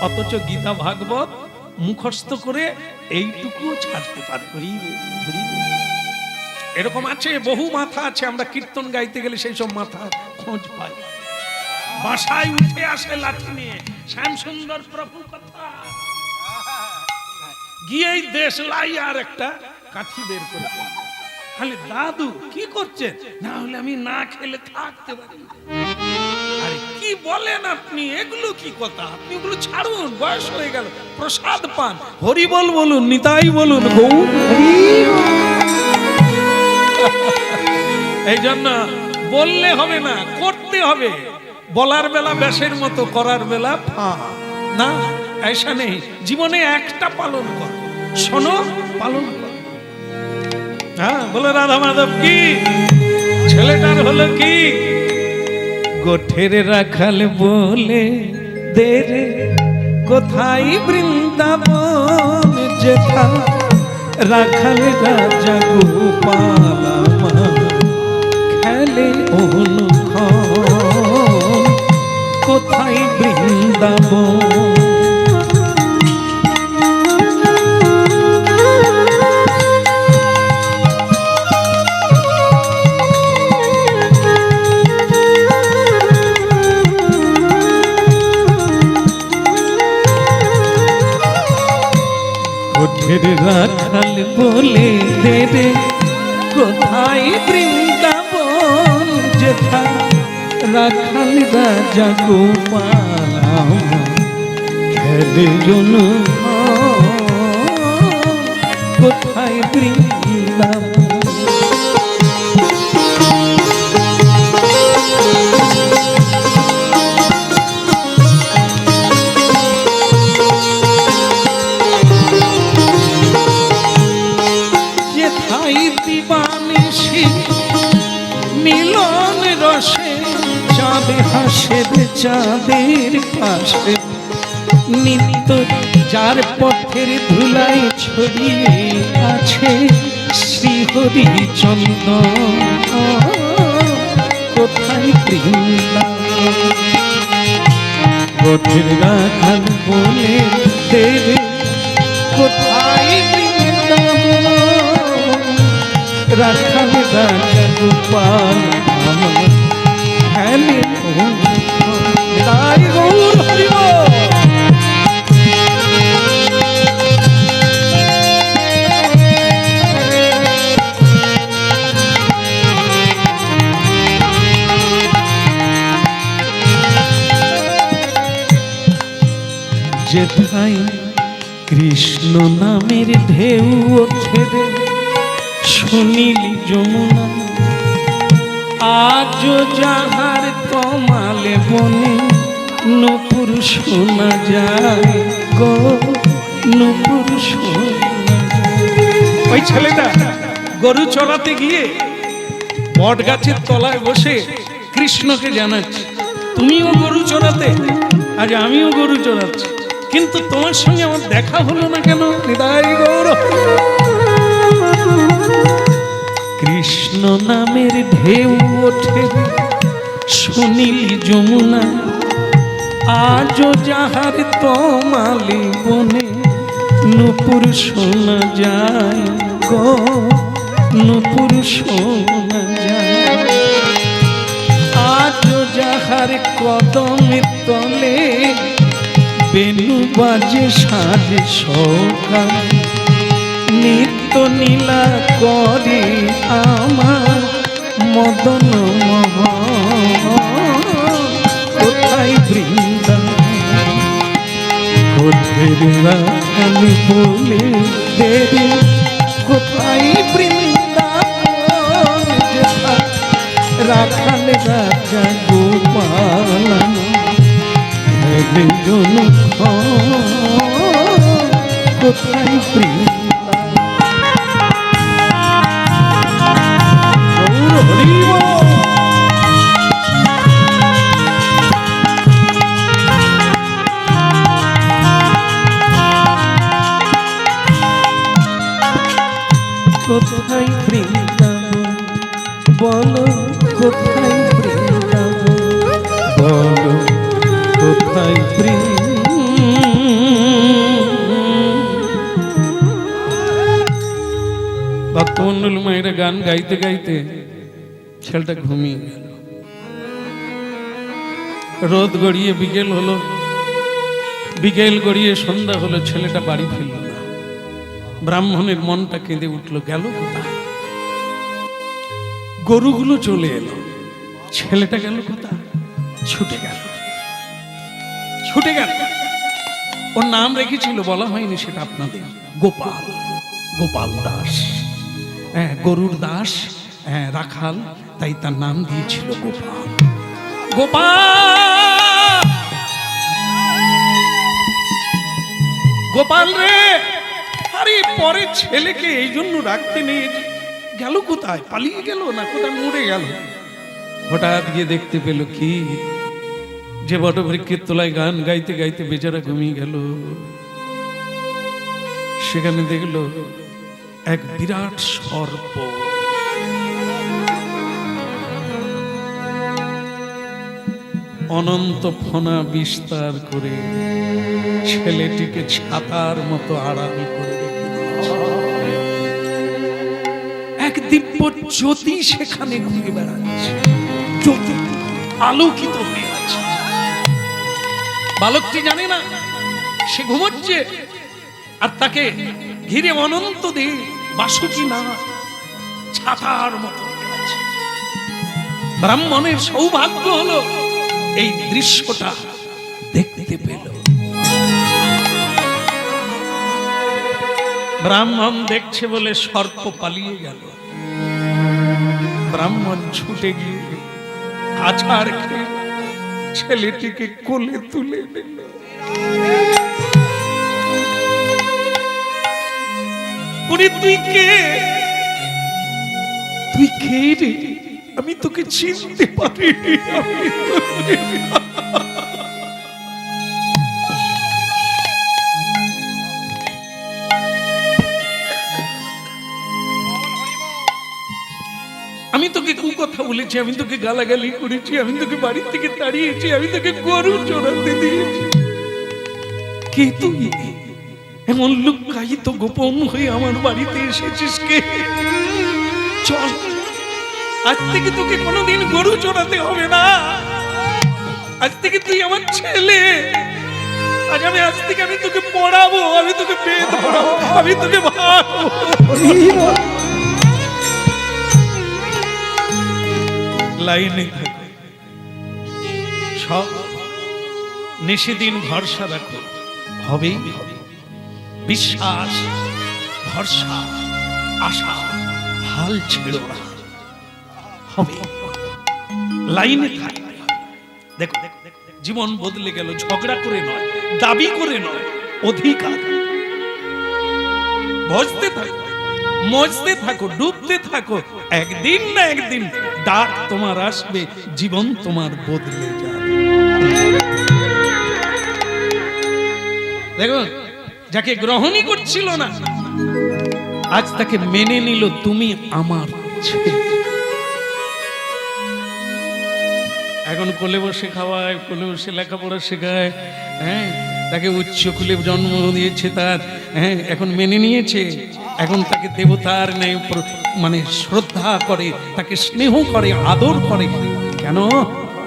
অথচ গীতা ভাগবত মুখস্থ করে এইটুকুও ছাড়তে পারে। এরকম আছে, বহু মাথা আছে, আমরা কীর্তন গাইতে গেলে সেই সব মাথা খোঁজ পাই। বাসায় উঠে আসে লাঠি নিয়ে, শ্যাম সুন্দর প্রভু কথা গিয়েই দেশ লাই আর একটা কাঠি বের করে। খালি দাদু কি করছে? না হলে আমি না খেলে থাকতে পারি। আরে কি বলেন আপনি, এগুলো কি কথা? আপনি ওগুলো ছাড়ুন, বয়স হয়ে গেল, প্রসাদ পান। হরি বল বলুন, নিতাই বলুন, গৌর হরি। এই জন্য বললে হবে না, করতে হবে। বলার বেলা ব্যাসের মতো, করার বেলা না, ऐसा নেই। জীবনে একটা পালন কর, শোনো, পালন কর। হ্যাঁ, বলে রাধা মাধব কি? ছেলেটার হলো কি? গোঠের রাখাল বলে দে রে, কোথায় বৃন্দাবন যেথা, রাখাল রাজা গোপাল খেলে অনুক্ষণ, কোথায় বৃন্দাবন। গোঠের রাখাল বলে দে রে, কোথায় বৃন্দাবন যেথা, রাখাল রাজা গোপাল খেলে অনুক্ষণ, কোথায় বৃন্দাবন। মিলন রসে চাঁদ হাসে, চাঁদের পাশে নিত্য যার পথের ধুলাই ছড়িয়ে আছে, শ্রীহরি চন্দন কোথায় বৃন্দাবন। গোঠের রাখাল বলে দে রে, কোথায় বৃন্দাবন, রাখাল রাজা গোপাল আমার খেলে তাই গৌর হরি বল। যেথায় কৃষ্ণ নামের ঢেউ ওঠে রে, শুনিলি যমুনা, আজ যাহার কমালে বনে, নূপুর শোনা যায় গো, নূপুর শোনা যায়। ওই ছেলেটা গরু চড়াতে গিয়ে বট গাছের তলায় বসে কৃষ্ণকে জানাচ্ছে, তুমিও গরু চড়াতে, আজ আমিও গরু চড়াচ্ছি, কিন্তু তোমার সঙ্গে আমার দেখা হলো না কেন? নিতাই গৌর। কৃষ্ণ নামের ঢেউ ওঠে শুনিলি যমুনা, আজও যাহার তমালে বনে, নূপুর শোনা যায় গো, নূপুর শোনা যায়। আজও যাহার কদমের তলে, বেনু বাজে সাজে সকাল, নিত্য নীলা করে আমার মদন মোহন, কোথায় বৃন্দাবন। গোঠের রাখাল বলে দে রে, কোথায় বৃন্দাবন। রাখাল রাজা গোপাল জন কোথায় বৃন্দা গৌর হরি বল। কোথায় বৃন্দাবন বলো কোথায় বৃন্দাবন বলো কোথায় ভক্তমন্ডল মায়েরা গান গাইতে গাইতে ছেলেটা ঘুমিয়ে গেল। রোদ গড়িয়ে বিকেল হলো, বিকেল গড়িয়ে সন্ধ্যা হলো, ছেলেটা বাড়ি ফিরল না। ব্রাহ্মণের মনটা কেঁদে উঠলো, গেল কোথায়? গরুগুলো চলে এলো, ছেলেটা গেল কোথায়? ছুটে গেল, ছুটে গেল। ওর নাম রেখেছিল, বলা হয়নি সেটা আপনাদের, গোপাল, গোপাল দাস। হ্যাঁ, গরুর দাস, হ্যাঁ রাখাল, তাই তার নাম দিয়েছিল গোপাল। গোপাল, গোপাল রে। আরে পরে ছেলেকে এই জন্য রাখতে নিয়ে গেল কোথায়? পালিয়ে গেল না কোথায় মরে গেল? হঠাৎ গিয়ে দেখতে পেল কি, যে বটবৃক্ষের তলায় গান গাইতে গাইতে বেচারা ঘুমিয়ে গেল। সেখানে দেখলো এক বিরাট সর্প। অনন্ত ফনা বিস্তার করে ছেলেটিকে ছাতার মতো আড়াল করে রেখে দিয়েছে। এক দিব্য জ্যোতি সেখানে ঘুরে বেড়াচ্ছে, জ্যোতি আলোকিত হয়ে আছে। বালকটি জানে না সে ঘুমোচ্ছে, আর তাকে ঘিরে অনন্ত দে বাসুকি না ছাতার মতো হয়ে আছে। ব্রাহ্মণের সৌভাগ্য হলো এই দৃশ্যটা দেখতে পেল। ব্রাহ্মণ দেখছে বলে সর্প পালিয়ে গেল। ব্রাহ্মণ ছুটে গিয়ে আছাড় খেয়ে ছেলেটিকে কোলে তুলে নিল। তুই কে? তুই কে রে? আমি তোকে চিনতে পারিনি। আমি তোকে কুকথা বলেছি, আমি তোকে গালাগালি করেছি, আমি তোকে বাড়ি থেকে তাড়িয়েছি, আমি তোকে গরু চড়াতে দিয়েছি। কে তুই? এমন লুকায়িত গোপন হয়ে আমার বাড়িতে এসেছিস কে? চল, আজ থেকে তোকে কোনোদিন গরু চড়াতে হবে না। আজ থেকে তুই আমার ছেলে। আজ থেকে আমি তোকে পড়াবো, আমি তোকে বেদ পড়াবো, আমি তোকে ভাববো। লাইনে থাকো, সব নিশিদিন ভরসা রাখো, হবেই হবে। বিশ্বাস, ভরসা, আশা, হাল ছেড়ো না, হবে। লাইনে থাকবে। দেখো জীবন বদলে গেল, ঝগড়া করে নয়, দাবি করে নয়, অধিকার। ভজতে থাকো, মজতে থাকো, ডুবতে থাকো, একদিন না একদিন ডাক তোমার আসবে, জীবন তোমার বদলে যাবে। দেখো, যাকে গ্রহণই করছিল না আজ তাকে মেনে নিল, তুমি আমার ছেলে। এখন কোলে বসে খাওয়ায়, কোলে বসে লেখাপড়া শেখায়, হ্যাঁ, তাকে উচ্চ কুলে জন্ম দিয়েছে তার, হ্যাঁ, এখন মেনে নিয়েছে। এখন তাকে দেবতার ন্যায় মানে শ্রদ্ধা করে, তাকে স্নেহ করে, আদর করে। কেন?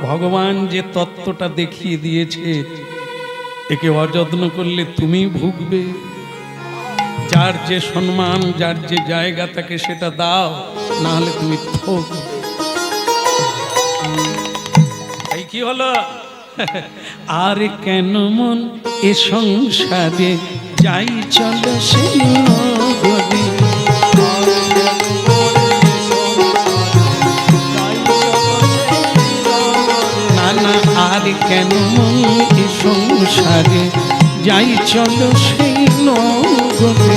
ভগবান যে তত্ত্বটা দেখিয়ে দিয়েছে, একে অযত্ন করলে তুমি ভুগবে। যার যে সম্মান, যার যে জায়গা, তাকে সেটা দাও, না হলে তুমি ঠকবে। এই কি হলো? আর কেন মন এ সংসারে যাই চলো সেই নগরে, কেন মন এ সংসারে যাই চলো সেই নগরে।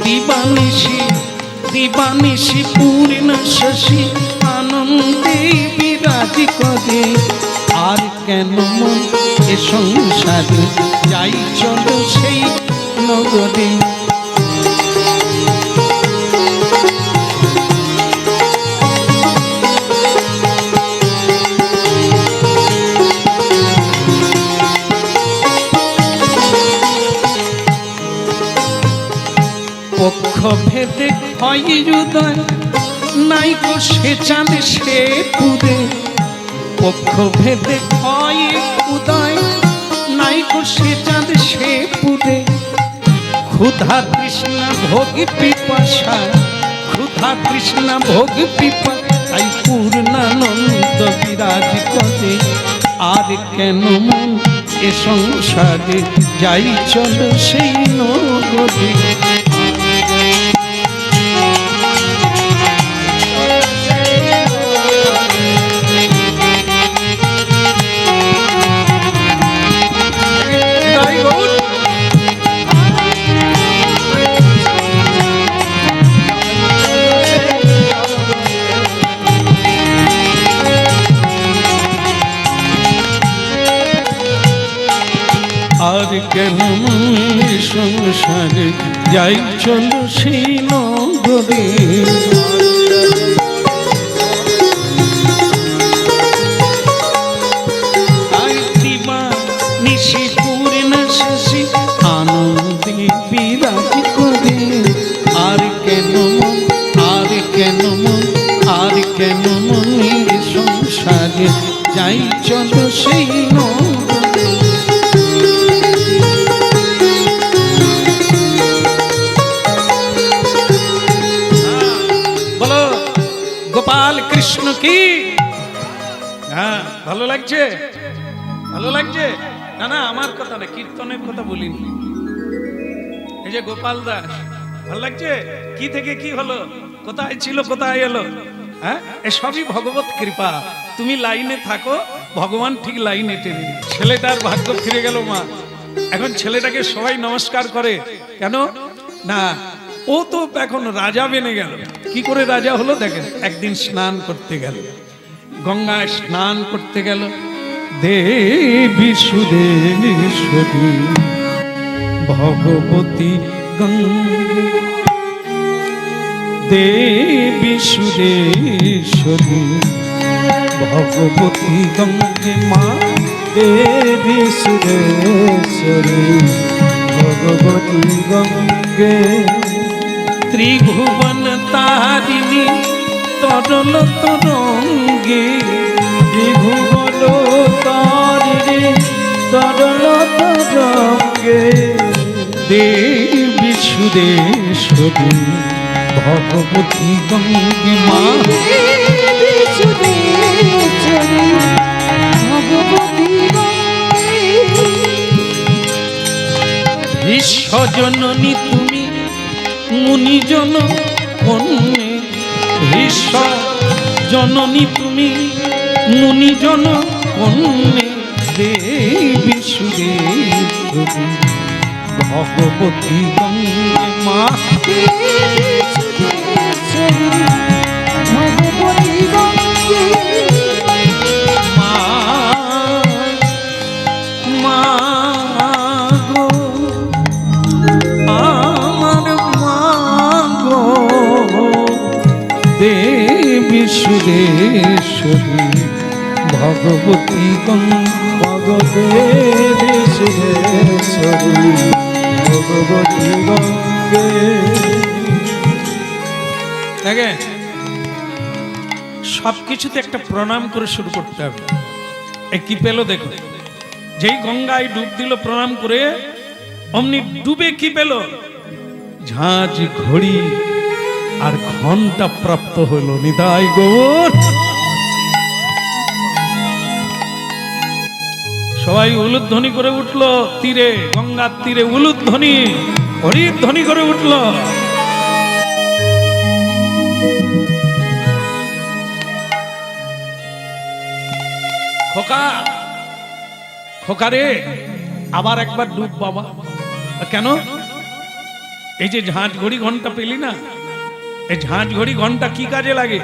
দিবানিশি দিবানিশি পূর্ণ শশী আনন্দে বিরাজ করে। আর কেন মন এ সংসারে যাই চলো সেই নগরে। পক্ষ ভেদে হয় হৃদয় নাই গো সে চাঁদ সে পুরে। পক্ষ ভেদে হয় উদয় নাই গো সে চাঁদ সে পুরে। ক্ষুধা তৃষ্ণা ভোগ পিপাসা ক্ষুধা তৃষ্ণা ভোগ পিপা তাই পূর্ণানন্দ বিরাজ করে। আর কেন মন এ সংসারে যাই চলো সেই নগরে। আর কেন সংসারে যাই চলো সেই নগরে। আর দিবা নিশি পূর্ণ শশী আনন্দে বিরাজ করে। আর কেন মন আর কেন মন আর কেন মনে সংসারে যাই চলো সেই নগরে। গোপাল কৃষ্ণ কি? হ্যাঁ, ভালো লাগছে ভালো লাগছে। না না, আমার কথা না, কীর্তনের কথা বলিনি। এই যে গোপাল দাস, ভালো লাগছে? কি থেকে কি হলো, কোথায় ছিল কোথায় এলো? হ্যাঁ, সবই ভগবত কৃপা। তুমি লাইনে থাকো, ভগবান ঠিক লাইনে টেনে। ছেলেটার ভাগ্য ফিরে গেল মা। এখন ছেলেটাকে সবাই নমস্কার করে কেন না? ও তো এখন রাজা বেনে গেল। কি করে রাজা হলো দেখেন। একদিন স্নান করতে গেল, গঙ্গায় স্নান করতে গেল। দেবী সুরেশ্বরী ভগবতী গঙ্গে। দেবী সুরেশ্বরী ভগবতী গঙ্গে। মা দেবী সুরেশ্বরী ভগবতী গঙ্গে। ত্রিভুবন তারিণী তরল তরঙ্গে। ত্রিভুবন তারিণী তরল তরঙ্গে। দেবী সুরেশ্বরী ভগবতী গঙ্গে। মা দেবী সুরেশ্বরী ভগবতী গঙ্গে। বিশ্বজননী তুমি মুনিজন কন্যে। বিশ্বজননী তুমি মুনিজন কন্যে। দেবী সুরেশ্বরী ভগবতী গঙ্গে। মা দেবী সুরেশ্বরী ভগবতী গঙ্গে। মা মা গো আমার মা গো। দেবী সুরেশ্বরী ভগবতী গঙ্গে। দেবী সুরেশ্বরী ভগবতী গঙ্গে। দেখেন, সবকিছুতে একটা প্রণাম করে শুরু করতে হবে। কি পেল দেখো, যেই গঙ্গায় ডুব দিল প্রণাম করে, অমনি ডুবে কি পেল? ঝাঁঝ ঘড়ি আর ঘন্টা প্রাপ্ত হইল। নিতাই গৌর। সবাই উলুধ্বনি করে উঠলো তীরে, গঙ্গার তীরে উলুধ্বনি হরিধ্বনি করে উঠলো। খোকা, খোকা রে, আবার একবার ডুব বাবা। কেন? এই যে ঝাঁঝ ঘড়ি ঘন্টা পেলি না, এই ঝাঁঝ ঘড়ি ঘন্টা কি কাজে লাগে?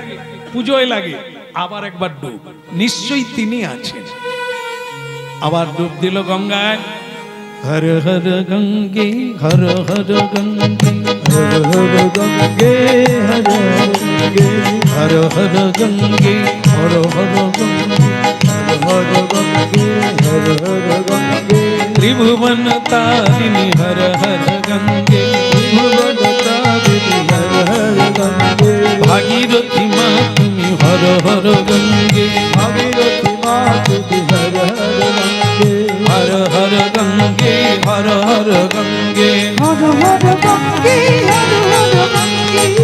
পুজোয় লাগে। আবার একবার ডুব, নিশ্চয়ই তিনি আছেন। আবার ডুব দিল গঙ্গায়। হর হর গঙ্গে, হর হর গঙ্গে, হর হর গঙ্গে হর গঙ্গে, হর হর গঙ্গে, হর হর গঙ্গে, হর গঙ্গে, হর হর গঙ্গে, ত্রিভুবন তারিণী হর হর গঙ্গে, ভুবন তারিণী হর হর গঙ্গে, ভাগীরথী মা তুমি হর হর গঙ্গে, ভাগীরথী মা তুমি হর হর গঙ্গে, হর হর গঙ্গে, হর হর গঙ্গে। হর হর গঙ্গে, হর হর গঙ্গে।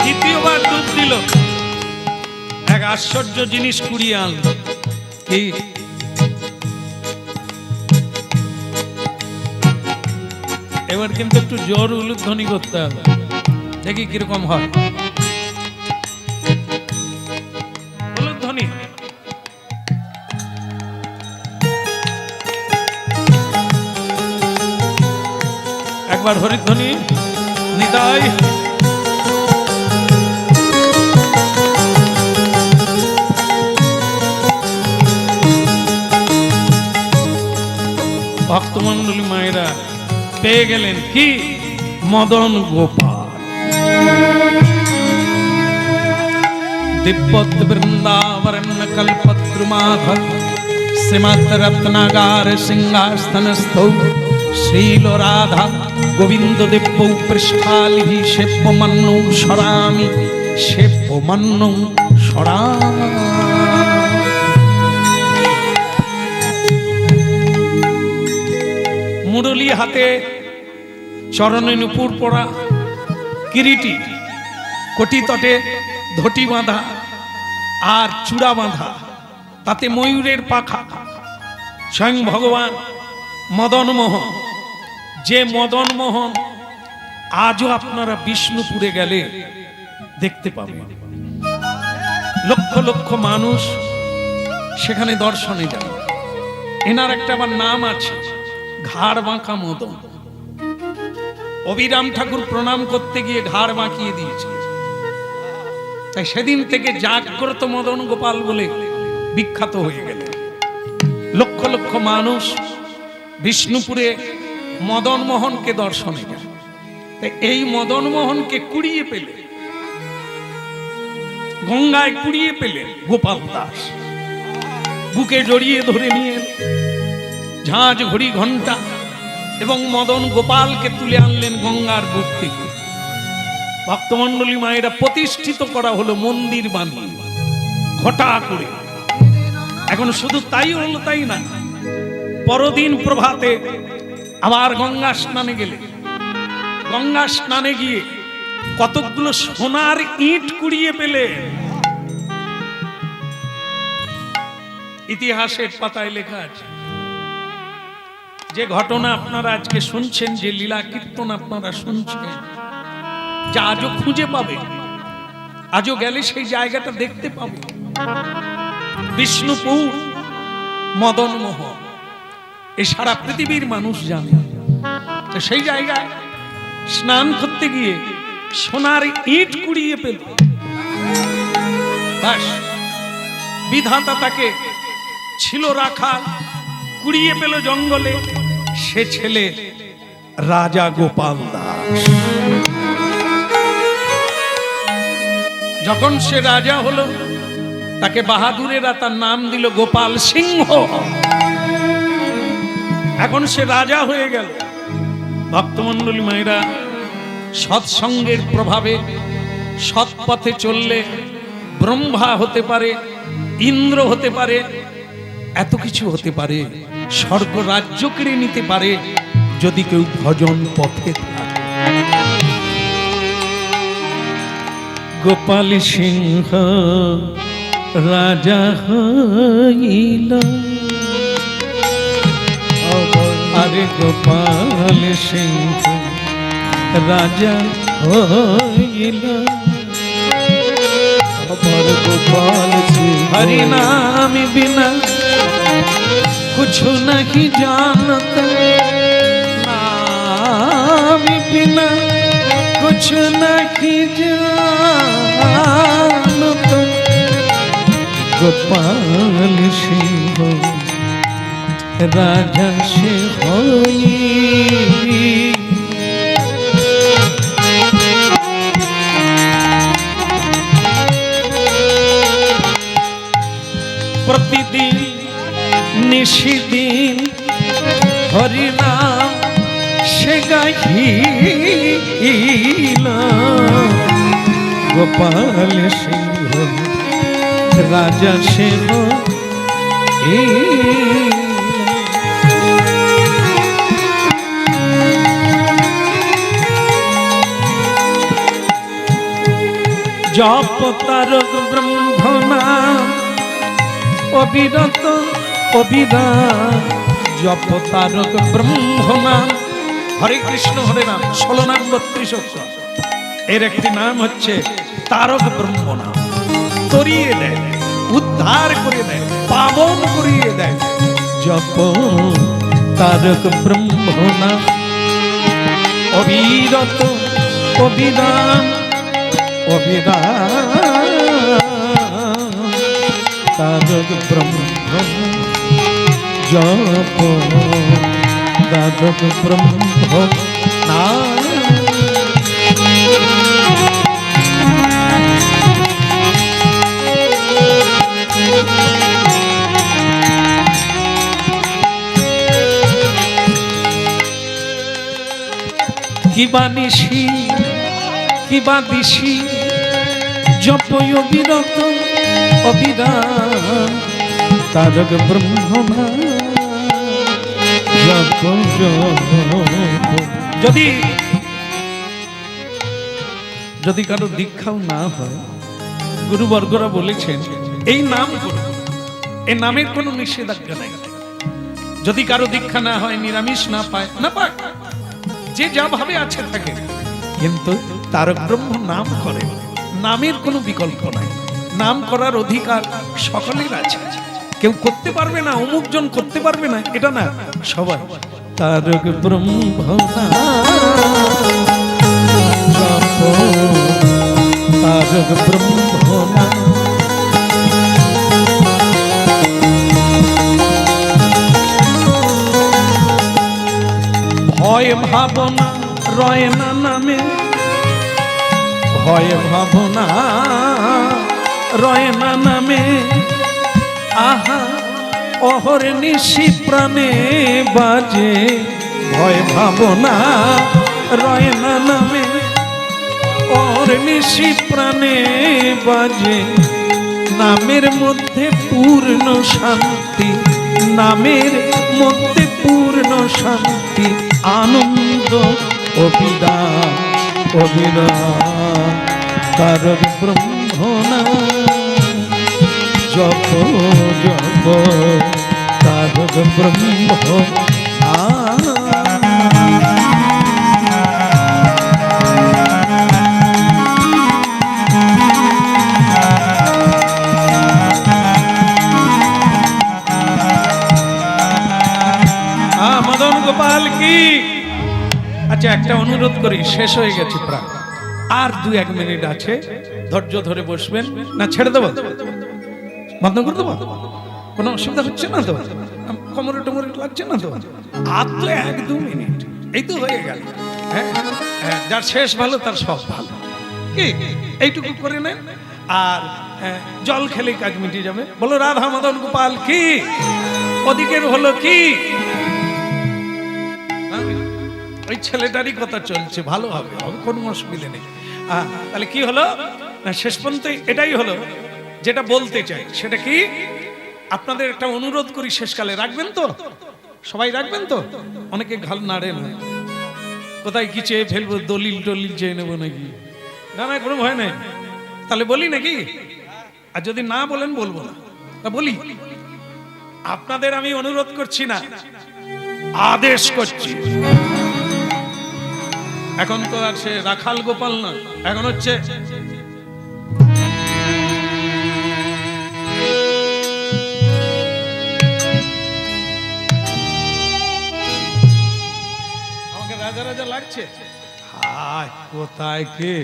দ্বিতীয়বার ডুব দিল, এক আশ্চর্য জিনিস কুড়িয়ে আনলো। কি? এবার কিন্তু একটু জোর উলুধ্বনি করতে হবে, দেখি কিরকম হয়। উলুধ্বনি। একবার হরিধ্বনি। নিতাই। ভক্তমন্ডলী মায়েরা পেয়ে গেলেন কি? মদন গোপাল। दिव्यत वृंदावरण कल्पद्रुमाधर श्रीमद रत्नागार सिंहासनस्थौ श्रील राधा गोविंद दिव्यौ पृष्ठालिः सेव्यमन्नौ शरामि सेव्यमन्नौ शरामि। मुरली हाथे चरणे नुपुर पड़ा किरीटी कोटी तटे धोटी बाँधा और चूड़ा बाँधा ताते मयूरेर पाखा स्वयं भगवान मदन मोहन जे मदन मोहन आजो आपनारा विष्णुपुरे गेले देखते पाबेन लक्ष लक्ष मानुष सेखाने दर्शने जाए। एनार एकटा आबार नाम आछे घाड़ बाँका मदन। अभिराम ठाकुर प्रणाम करते गिये घाड़ बाँकिये दिएछे। তাই সেদিন থেকে জাগ্রত মদন গোপাল বলে বিখ্যাত হয়ে গেলেন। লক্ষ লক্ষ মানুষ বিষ্ণুপুরে মদন মোহনকে দর্শনে যায়। তাই এই মদন মোহনকে কুড়িয়ে পেলে, গঙ্গায় কুড়িয়ে পেলেন গোপাল দাস। বুকে জড়িয়ে ধরে নিয়ে ঝাঁঝ ঘড়ি ঘন্টা এবং মদন গোপালকে তুলে আনলেন গঙ্গার বুক থেকে। ভক্তমন্ডলী মায়েরা প্রতিষ্ঠিত করা হলো মন্দির বানিয়ে ঘটা করে। এখন শুধু তাই হলো তাই না, পরদিন প্রভাতে আবার গঙ্গা স্নানে গেলে, গঙ্গা স্নানে গিয়ে কতগুলো সোনার ইট কুড়িয়ে পেলে। ইতিহাসের পাতায় লেখা আছে যে ঘটনা আপনারা আজকে শুনছেন, যে লীলা কীর্তন আপনারা শুনছেন, যা আজও খুঁজে পাবে, আজও গেলে সেই জায়গাটা দেখতে পাবে। বিষ্ণুপুর মদন মোহন এই সারা পৃথিবীর মানুষ জানে। তো সেই জায়গায় স্নান করতে গিয়ে সোনার ইট কুড়িয়ে পেল। বাস বিধাতা তাকে ছিল রাখা, কুড়িয়ে পেল জঙ্গলে। সে ছেলে রাজা গোপাল দাস। যখন সে রাজা হলো তাকে বাহাদুরেরা তার নাম দিল গোপাল সিংহ। এখন সে রাজা হয়ে গেল। ভক্তমন্ডলী মায়েরা সৎসঙ্গের প্রভাবে সৎ পথে চললে ব্রহ্মা হতে পারে, ইন্দ্র হতে পারে, এত কিছু হতে পারে, স্বর্গ রাজ্য কেড়ে নিতে পারে যদি কেউ ভজন পথে থাকে। গোপাল সিংহ রাজা হইল, আরে গোপাল সিংহ রাজা হইল আমার গোপাল শ্রী हरि नाम बिना कुछ नहीं जानता नाम बिना कुछ नहीं जानता गोपाल सिंह राजा से होई प्रतिदिन निशिदिन हरि नाम से गाइला गोपाल सिंह राजा से हो जप तारक ब्रह्म नाम অবিরত অবিরাম জপ তারক ব্রহ্ম নাম হরে কৃষ্ণ হরে নাম 16 নাম 32 অক্ষর এর একটি নাম হচ্ছে তারক ব্রহ্ম নাম তরিয়ে দেয় উদ্ধার করে দেয় পাবন করিয়ে দেয় জপ তারক ব্রহ্ম নাম অবিরত অবিরাম অবিরাম তারক ব্রহ্ম জপ তারক ব্রহ্ম নাম কিবা নিশি কিবা দিশি জপ অবিরত অবিরাম তারক ব্রহ্ম জপ যদি যদি কারো দীক্ষাও না হয় গুরুবর্গরা বলেছেন এই নাম করুন এই নামের কোনো নিষেধাজ্ঞা নাই যদি কারো দীক্ষা না হয় নিরামিষ না পায় না পায় যে যা ভাবে আছে থাকে কিন্তু তারক ব্রহ্ম নাম করে নামের কোনো বিকল্প নাই নাম করার অধিকার সকলের আছে কেউ করতে পারবে না অমুক জন করতে পারবে না এটা না সবাই তারক ব্রহ্ম তারক ব্রহ্ম ভয় ভাবনা রয় না নামে ভয় ভাবনা রয় না নামে আহা অহর নিশি প্রাণে বাজে ভয় ভাবনা রয় না নামে অহর নিশি প্রাণে বাজে নামের মধ্যে পূর্ণ শান্তি নামের মধ্যে পূর্ণ শান্তি আনন্দ অবিরাম অবিরাম তারক ব্রহ্ম নাম জপ জপ তারক ব্রহ্ম মদন গোপাল কি আচ্ছা একটা অনুরোধ করি শেষ হয়ে গেছে প্রায় আর 2-1 মিনিট আছে ধৈর্য ধরে বসবেন না ছেড়ে দেবো বন্ধ করে দেবো কোনো অসুবিধা হচ্ছে না তো কোমরে টোমরে লাগছে না তো আর তো 1-2 মিনিট এই তো হয়ে গেল হ্যাঁ যার শেষ ভালো তার সব ভালো কি এইটুকু করে নেন আর জল খেলে কাজ মিটে যাবে বলো রাধা মদন গোপাল কি ওদিকের হলো কি ওই ছেলেটারই কথা চলছে ভালো হবে কোনো অসুবিধা নেই তাহলে কি হলো না শেষ পর্যন্ত এটাই হলো যেটা বলতে চাই সেটা কি আপনাদের একটা অনুরোধ করি শেষকালে রাখবেন তো সবাই রাখবেন তো অনেকে ঘাল নাড়ে না কোথায় কি চেয়ে ফেলবো দলিল টলিল চেয়ে নেবো নাকি না না কোনো ভয় নেই তাহলে বলি নাকি আর যদি না বলেন বলবো না তা বলি আপনাদের আমি অনুরোধ করছি না আদেশ করছি এখন তো আর সে রাখাল গোপাল না, এখন হচ্ছে আমাকে রাজা রাজা লাগছে। হায় কোথায় কে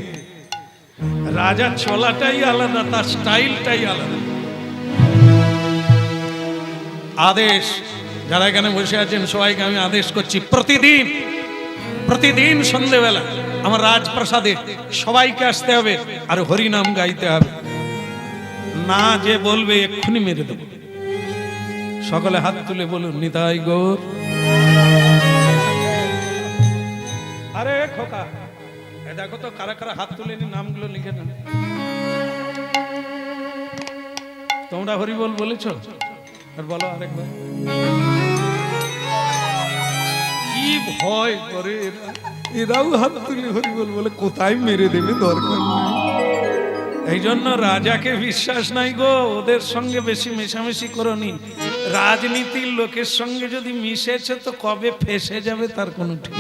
রাজা, চলাটাই আলাদা, তার স্টাইলটাই আলাদা। আদেশ, যারা এখানে বসে আছেন সবাইকে আমি আদেশ করছি, প্রতিদিন সন্ধ্যেবেলা আমার রাজপ্রাসাদে সবাইকে আসতে হবে আর হরিনাম গাইতে হবে। না যে বলবে এক্ষুনি মেরে দেব। সকলে হাত তুলে বলুন নিতাই গৌর। আরে খোকা, দেখো তো কারা কারা হাত তুলে নামগুলো লিখে নেন। তোমরা হরিবল বলেছ? আর বলো আরেকবার। কি ভয় করে এরাও হাত তুলে হরিবল বলে, কোথায় মেরে দেবে দরকার নেই। এই জন্য রাজাকে বিশ্বাস নাই গো, ওদের সঙ্গে বেশি মেশামেশি করনি। রাজনীতির লোকের সঙ্গে যদি মিশেছে তো কবে ফেসে যাবে তার কোনো ঠিক।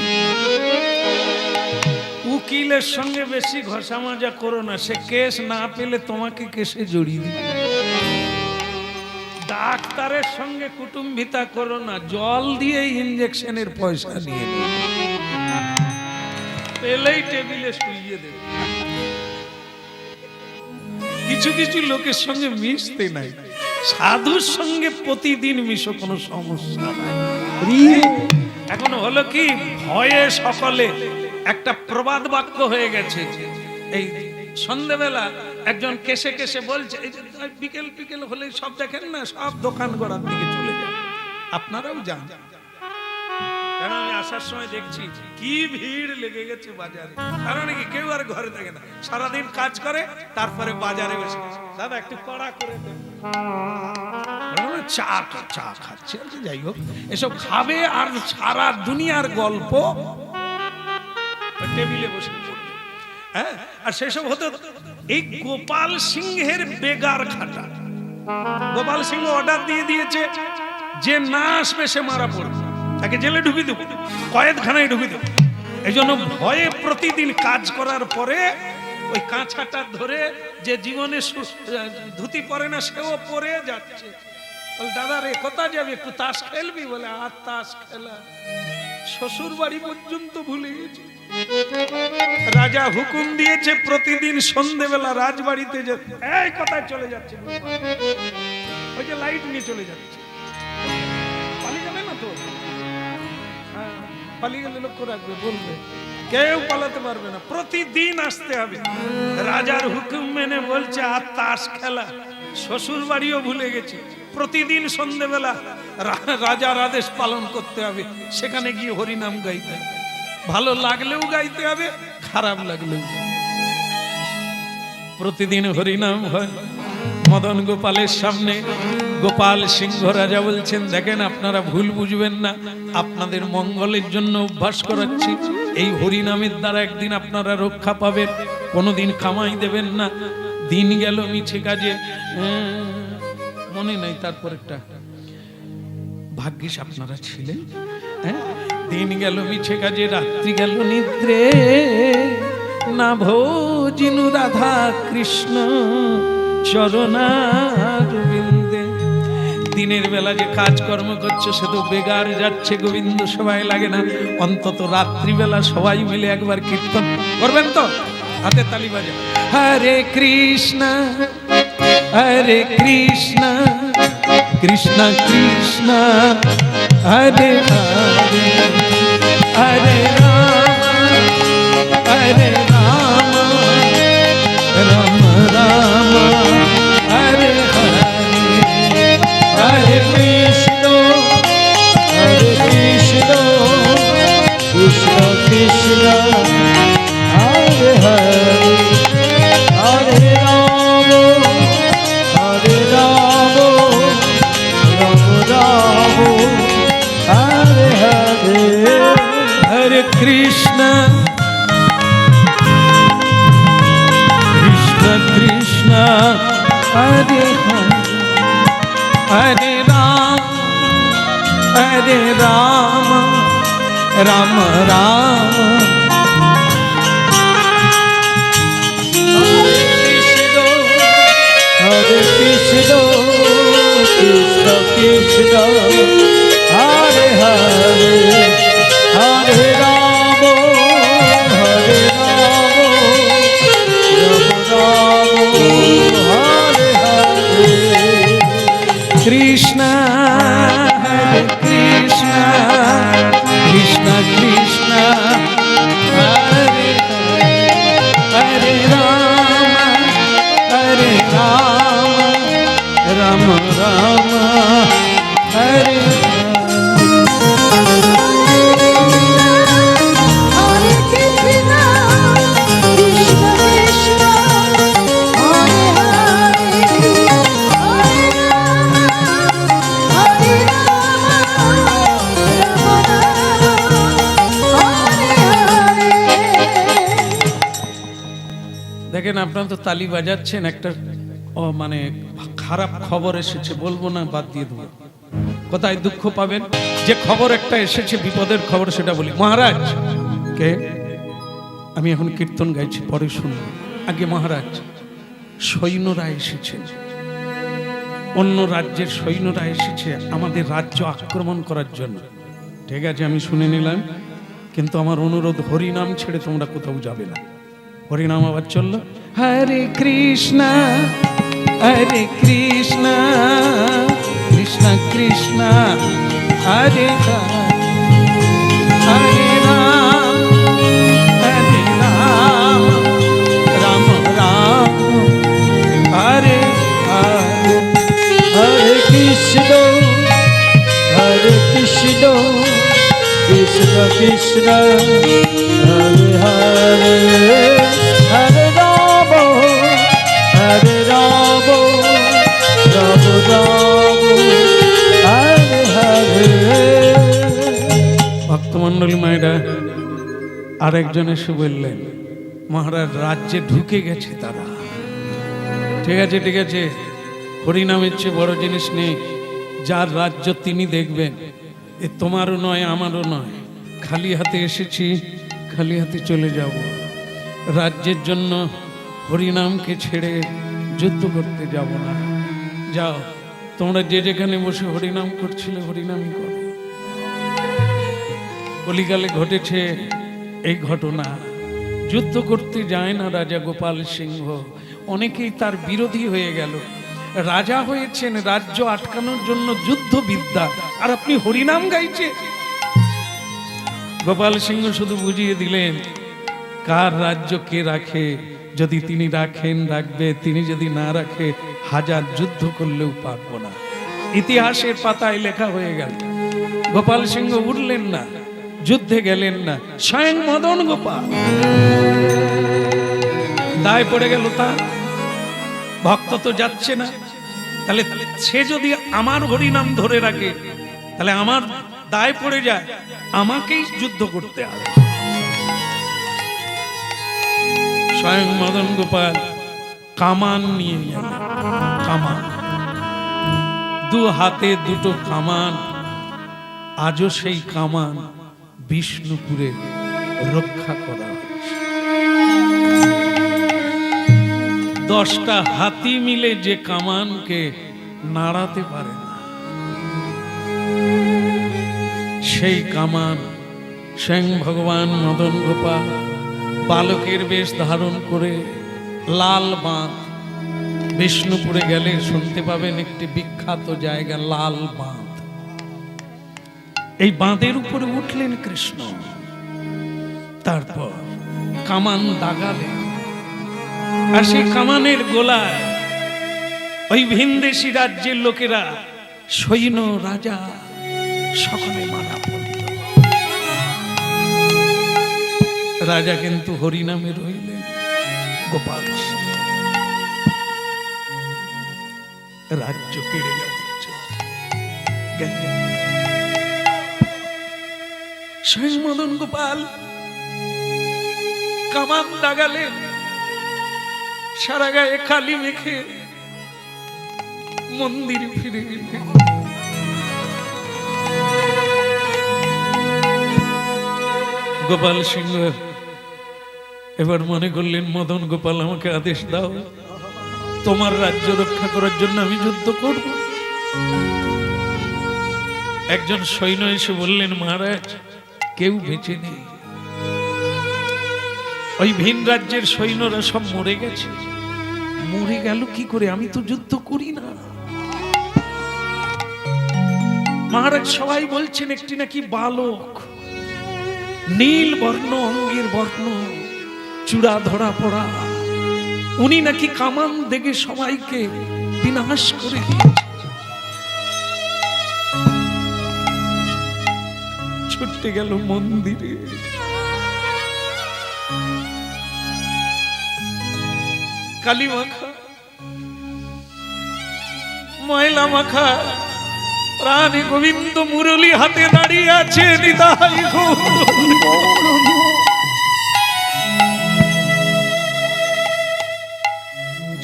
উকিলের সঙ্গে বেশি ঘষা মাজা করো না, সে কেস না পেলে তোমাকে কেসে জড়িয়ে দিবে। ডাক্তারের সঙ্গে কুটুম্বিতা করো না, জল দিয়ে ইনজেকশনের পয়সা নিয়ে পেলেই টেবিলে শুইয়ে দেবে। কিছু কিছু লোকের সঙ্গে মিশতে নাই, সাধুর সঙ্গে প্রতিদিন মিশো, কোনো সমস্যা নাই। এখন হলো কি, ভয়ে সকলে একটা প্রবাদ বাক্য হয়ে গেছে। এই সন্ধ্যেবেলা একজন কেসে কেসে বলছে, এই যে বিকেল বিকেল হলে সব দেখেন না, সব দোকান গড়ার দিকে চলে যায়, আপনারাও যান। কারণ আমি আসার সময় দেখছি কি ভিড় লেগে গেছে বাজারে। কারণ কি, কেউ আর ঘরে থাকে না, সারাদিন কাজ করে, তারপরে বাজারে বসে দাদা একটু কড়া করে দেন, চা খাচ্ছে। যাই হোক, এসব খাবে আর সারা দুনিয়ার গল্প টেবিলে বসে পড়বে। হ্যাঁ, আর সেসব হতো এই গোপাল সিংহের বেগার খাটা। গোপাল সিংহ অর্ডার দিয়ে দিয়েছে, যে না আসবে সে মারা পড়বে, তাকে জেলে ঢুকিয়ে দেবো, কয়েদখানায় ঢুকিয়ে দেবো। এই জন্য ভয়ে প্রতিদিন কাজ করার পরে ওই কাঁচাটা ধরে, যে জীবনে ধুতি পরে না সেও পরে যাচ্ছে। বল দাদা রে কোথা যাবি, একটু তাস খেলবি? বলে আর তাস খেলা শ্বশুর বাড়ি পর্যন্ত ভুলে গেছি। রাজা হুকুম দিয়েছে প্রতিদিন সন্ধ্যেবেলা রাজবাড়িতে যেতে। এই কোথায় চলে যাচ্ছে? ওই যে লাইট নিয়ে চলে যাচ্ছে, পালিয়ে যাবে না তো? হ্যাঁ, পালিয়ে গেলে লক্ষ্য রাখবে, বলবে, কেউ পালাতে পারবে না, প্রতিদিন আসতে হবে। রাজার হুকুম মেনে বলছে আর তাস খেলা, শ্বশুর বাড়িও ভুলে গেছে। প্রতিদিন সন্ধ্যেবেলা রাজার আদেশ পালন করতে হবে, সেখানে গিয়ে হরিনাম গাইতে হবে। ভালো লাগলেও গাইতে হবে, খারাপ লাগলেও। প্রতিদিন হরিনাম হয় মদন গোপালের সামনে। গোপাল সিংহ রাজা বলছেন, দেখেন আপনারা ভুল বুঝবেন না, আপনাদের মঙ্গলের জন্য অভ্যাস করাচ্ছি। এই হরিনামের দ্বারা একদিন আপনারা রক্ষা পাবেন, কোনোদিন কামাই দেবেন না। দিন গেল মিছে কাজে, মনে নাই তারপরেরটা, ভাগ্যিস আপনারা ছিলেন। হ্যাঁ, দিন গেল মিছে কাজে, রাত্রি গেল নিদ্রে, না ভোজিনু রাধা কৃষ্ণ চরণারবিন্দে। দিনের বেলা যে কাজকর্ম করছে সে তো বেগার যাচ্ছে, গোবিন্দ সবাই লাগে না। অন্তত রাত্রিবেলা সবাই মিলে একবার কীর্তন করবেন তো, হাতে তালি বাজে, হরে কৃষ্ণ হরে কৃষ্ণ কৃষ্ণ কৃষ্ণ হরে হরে, হরে রাম হরে রাম রাম রাম হরে হরে, হরে কৃষ্ণ কৃষ্ণ কৃষ্ণ হরে হরে, হরে রাম রাম রাম হরে হরে, হরে কৃষ্ণ কৃষ্ণ কৃষ্ণ হরে হরে, হরে রাম রাম রাম হরে কৃষ্ণ কৃষ্ণ কৃষ্ণ হরে হরে হরে রাম হরে রাম রাম হরে হরে কৃষ্ণ হরে কৃষ্ণ কৃষ্ণ কৃষ্ণ হরে হরে হরে রাম রাম রাম হরে হরে কৃষ্ণ কৃষ্ণ কৃষ্ণ হরে হরে হরে রাম হরে রাম হরে হরে। দেখেন আপনারা তো তালি বাজাচ্ছেন, একটা মানে খারাপ খবর এসেছে, বলবো না, বাদ দিয়ে দেবো। কোথায় দুঃখ পাবেন? যে খবর একটা এসেছে বিপদের খবর, সেটা বলি। মহারাজ কে, আমি এখন কীর্তন গাইছি, পরে শুনবো। আগে মহারাজ সৈন্যরা এসেছে, অন্য রাজ্যের সৈন্যরা এসেছে আমাদের রাজ্য আক্রমণ করার জন্য। ঠিক আছে, আমি শুনে নিলাম, কিন্তু আমার অনুরোধ, হরিনাম ছেড়ে তোমরা কোথাও যাবে না। হরিনাম আবার চললো, হরে কৃষ্ণ হরে কৃষ্ণ কৃষ্ণ কৃষ্ণ হরে হরে রাম রাম রাম হরে হরে হরে কৃষ্ণ কৃষ্ণ কৃষ্ণ হরে হরে হরে রাম রাম রাম হরে হরে। ভক্তমণ্ডলী মায়েরা আরেকজন এসে বললেন, মহারাজ রাজ্যে ঢুকে গেছে তারা। ঠিক আছে ঠিক আছে, হরিনামের চেয়ে বড় জিনিস নেই। যার রাজ্য তিনি দেখবেন, এ তোমারও নয় আমারও নয়। খালি হাতে এসেছি, খালি হাতে চলে যাব। রাজ্যের জন্য হরিনামকে ছেড়ে যুদ্ধ করতে যাব না। যাও, তোমরা যে যেখানে বসে হরিনাম করছিলে হরিনামই করো। কলিকালে ঘটেছে এই ঘটনা। যুদ্ধ করতে যায় না রাজা গোপাল সিংহ, অনেকেই তার বিরোধী হয়ে গেল। রাজা হয়েছেন রাজ্য আটকানোর জন্য যুদ্ধবিদ্যা, আর আপনি হরিনাম গাইছে। গোপাল সিংহ শুধু বুঝিয়ে দিলেন, কার রাজ্য কে রাখে। যদি তিনি রাখেন রাখবে, তিনি যদি না রাখে হাজার যুদ্ধ করলেও পারবো না। ইতিহাসের পাতায় লেখা হয়ে গেল। গোপাল সিংহ উঠলেন না, যুদ্ধে গেলেন না। স্বয়ং মদন গোপাল দায় পড়ে গেল তার। ভক্ত তো যাচ্ছে না, তাহলে সে যদি আমার হরিনাম ধরে রাখে, তাহলে আমার দায় পড়ে যায়, আমাকেই যুদ্ধ করতে হবে। স্বয়ং মদন গোপাল কামান নিয়ে গেল। কামান, দু হাতে দুটো কামান। আজও সেই কামান বিষ্ণুপুরে রক্ষা করা হয়েছে। 10টা হাতি মিলে যে কামানকে নাড়াতে পারে না, সেই কামান স্বয়ং ভগবান মদন গোপাল বালকের বেশ ধারণ করে লাল বাঁধ। বিষ্ণুপুরে গেলে শুনতে পাবেন একটি বিখ্যাত জায়গা, লাল বাঁধ। এই বাঁধের উপরে উঠলেন কৃষ্ণ। তারপর কামান দাগালেন, আর সেই কামানের গোলায় ওই ভিনদেশী রাজ্যের লোকেরা, সৈন্য রাজা সকলে মারা পড়ল। রাজা কিন্তু হরিনামে রইলেন। গোপাল রাজ্য কেড়ে যাচ্ছে। স্বয়ং মদন গোপাল কামান দাগালেন, সারা গায়ে কালি মেখে মন্দিরে ফিরে গেলেন। গোপাল সিংহ এবার মনে করলেন মদন গোপাল আমাকে আদেশ দাও, তোমার রাজ্য রক্ষা করার জন্য আমি যুদ্ধ করব। একজন সৈন্য এসে বললেন, মহারাজ কেউ বেঁচে নেই, ওই ভিন রাজ্যের সৈন্যরা সব মরে গেছে। মরে গেল কি করে? আমি তো যুদ্ধ করি না। মহারাজ সবাই বলছেন একটি নাকি বালক, নীল বর্ণ অঙ্গের বর্ণ, চূড়া ধরা পড়া, উনি নাকি কামান দেখে সবাইকে বিনাশ করে দিয়েছে। ছুটতে গেল মন্দিরে, কালী মাখা, ময়লা মাখা, প্রাণে গোবিন্দ মুরলী হাতে দাঁড়িয়ে আছে। নিতাই গৌর।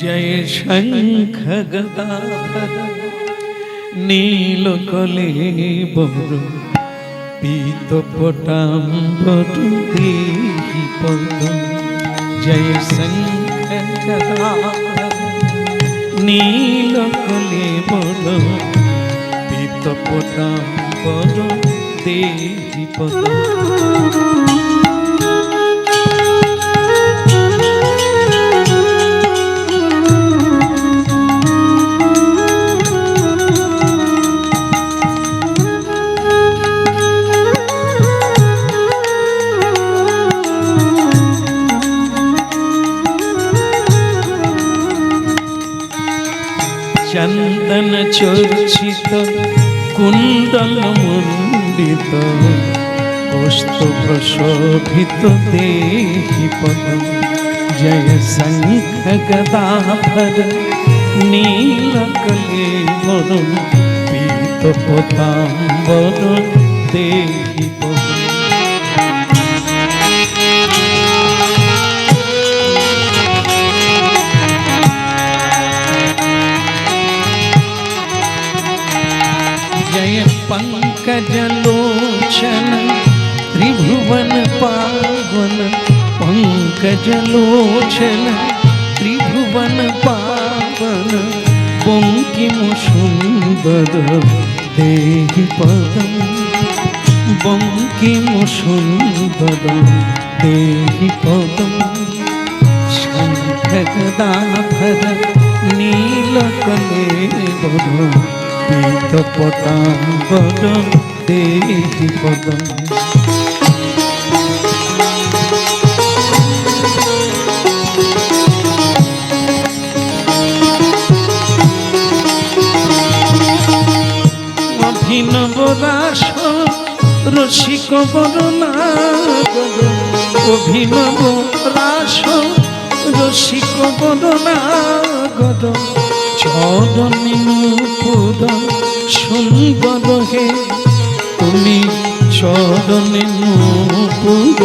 জয় শঙ্খ গদাধর নীল কলেবর পীত পটাম্বর দেহি পদ। জয় শঙ্খ গদাধর নীল কলেবর পীত পটাম্বর দেহি পদ। চন্দন চর্চিত কুণ্ডল মণ্ডিত কৌস্তভ শোভিত দেহি পদ। জয় শঙ্খ গদাধর নীল কলেবর পীত পতাম্বর দেহি পদ। जय पंकज लोचन त्रिभुवन पावन, पंकज लोचन त्रिभुवन पावन बंकिम सुंदर देहि पदम। बंकिम सुंदर देहि पदम। शंख गदाधर नील कलेबर पीत पटाम्बर देहि पदम। অভিনব রাস রসিক বরনাগর, অভিনব রাস রসিক বরনাগর চরণী নূপুর সুন্দর হে তুমি চরণী নূপুর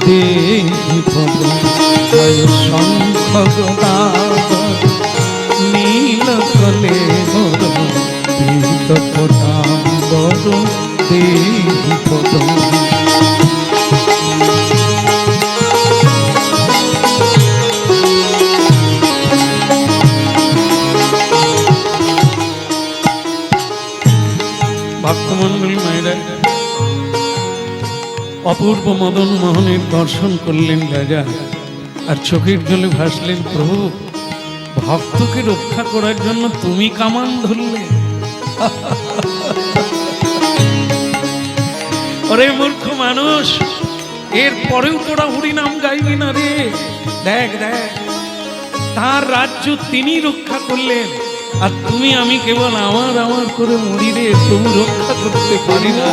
দেহি পদ। জয় শঙ্খ গদাধর নীল কলেবর পীত পটাম্বর দেহি পদ। ভক্তমন্ডলী মায়েরা, অপূর্ব মদন মোহনের দর্শন করলেন রাজা, আর চোখের জলে ভাসলেন, প্রভু ভক্তকে রক্ষা করার জন্য তুমি কামান ধরলে। ওরে মূর্খ মানুষ, এর পরেও তোরা হরিনাম গাইবি না রে। দেখ দেখ, তার রাজ্য তিনি রক্ষা করলেন, আর তুমি আমি কেবল আমার আমার করে মরি রে, তুমি রক্ষা করতে পারি না।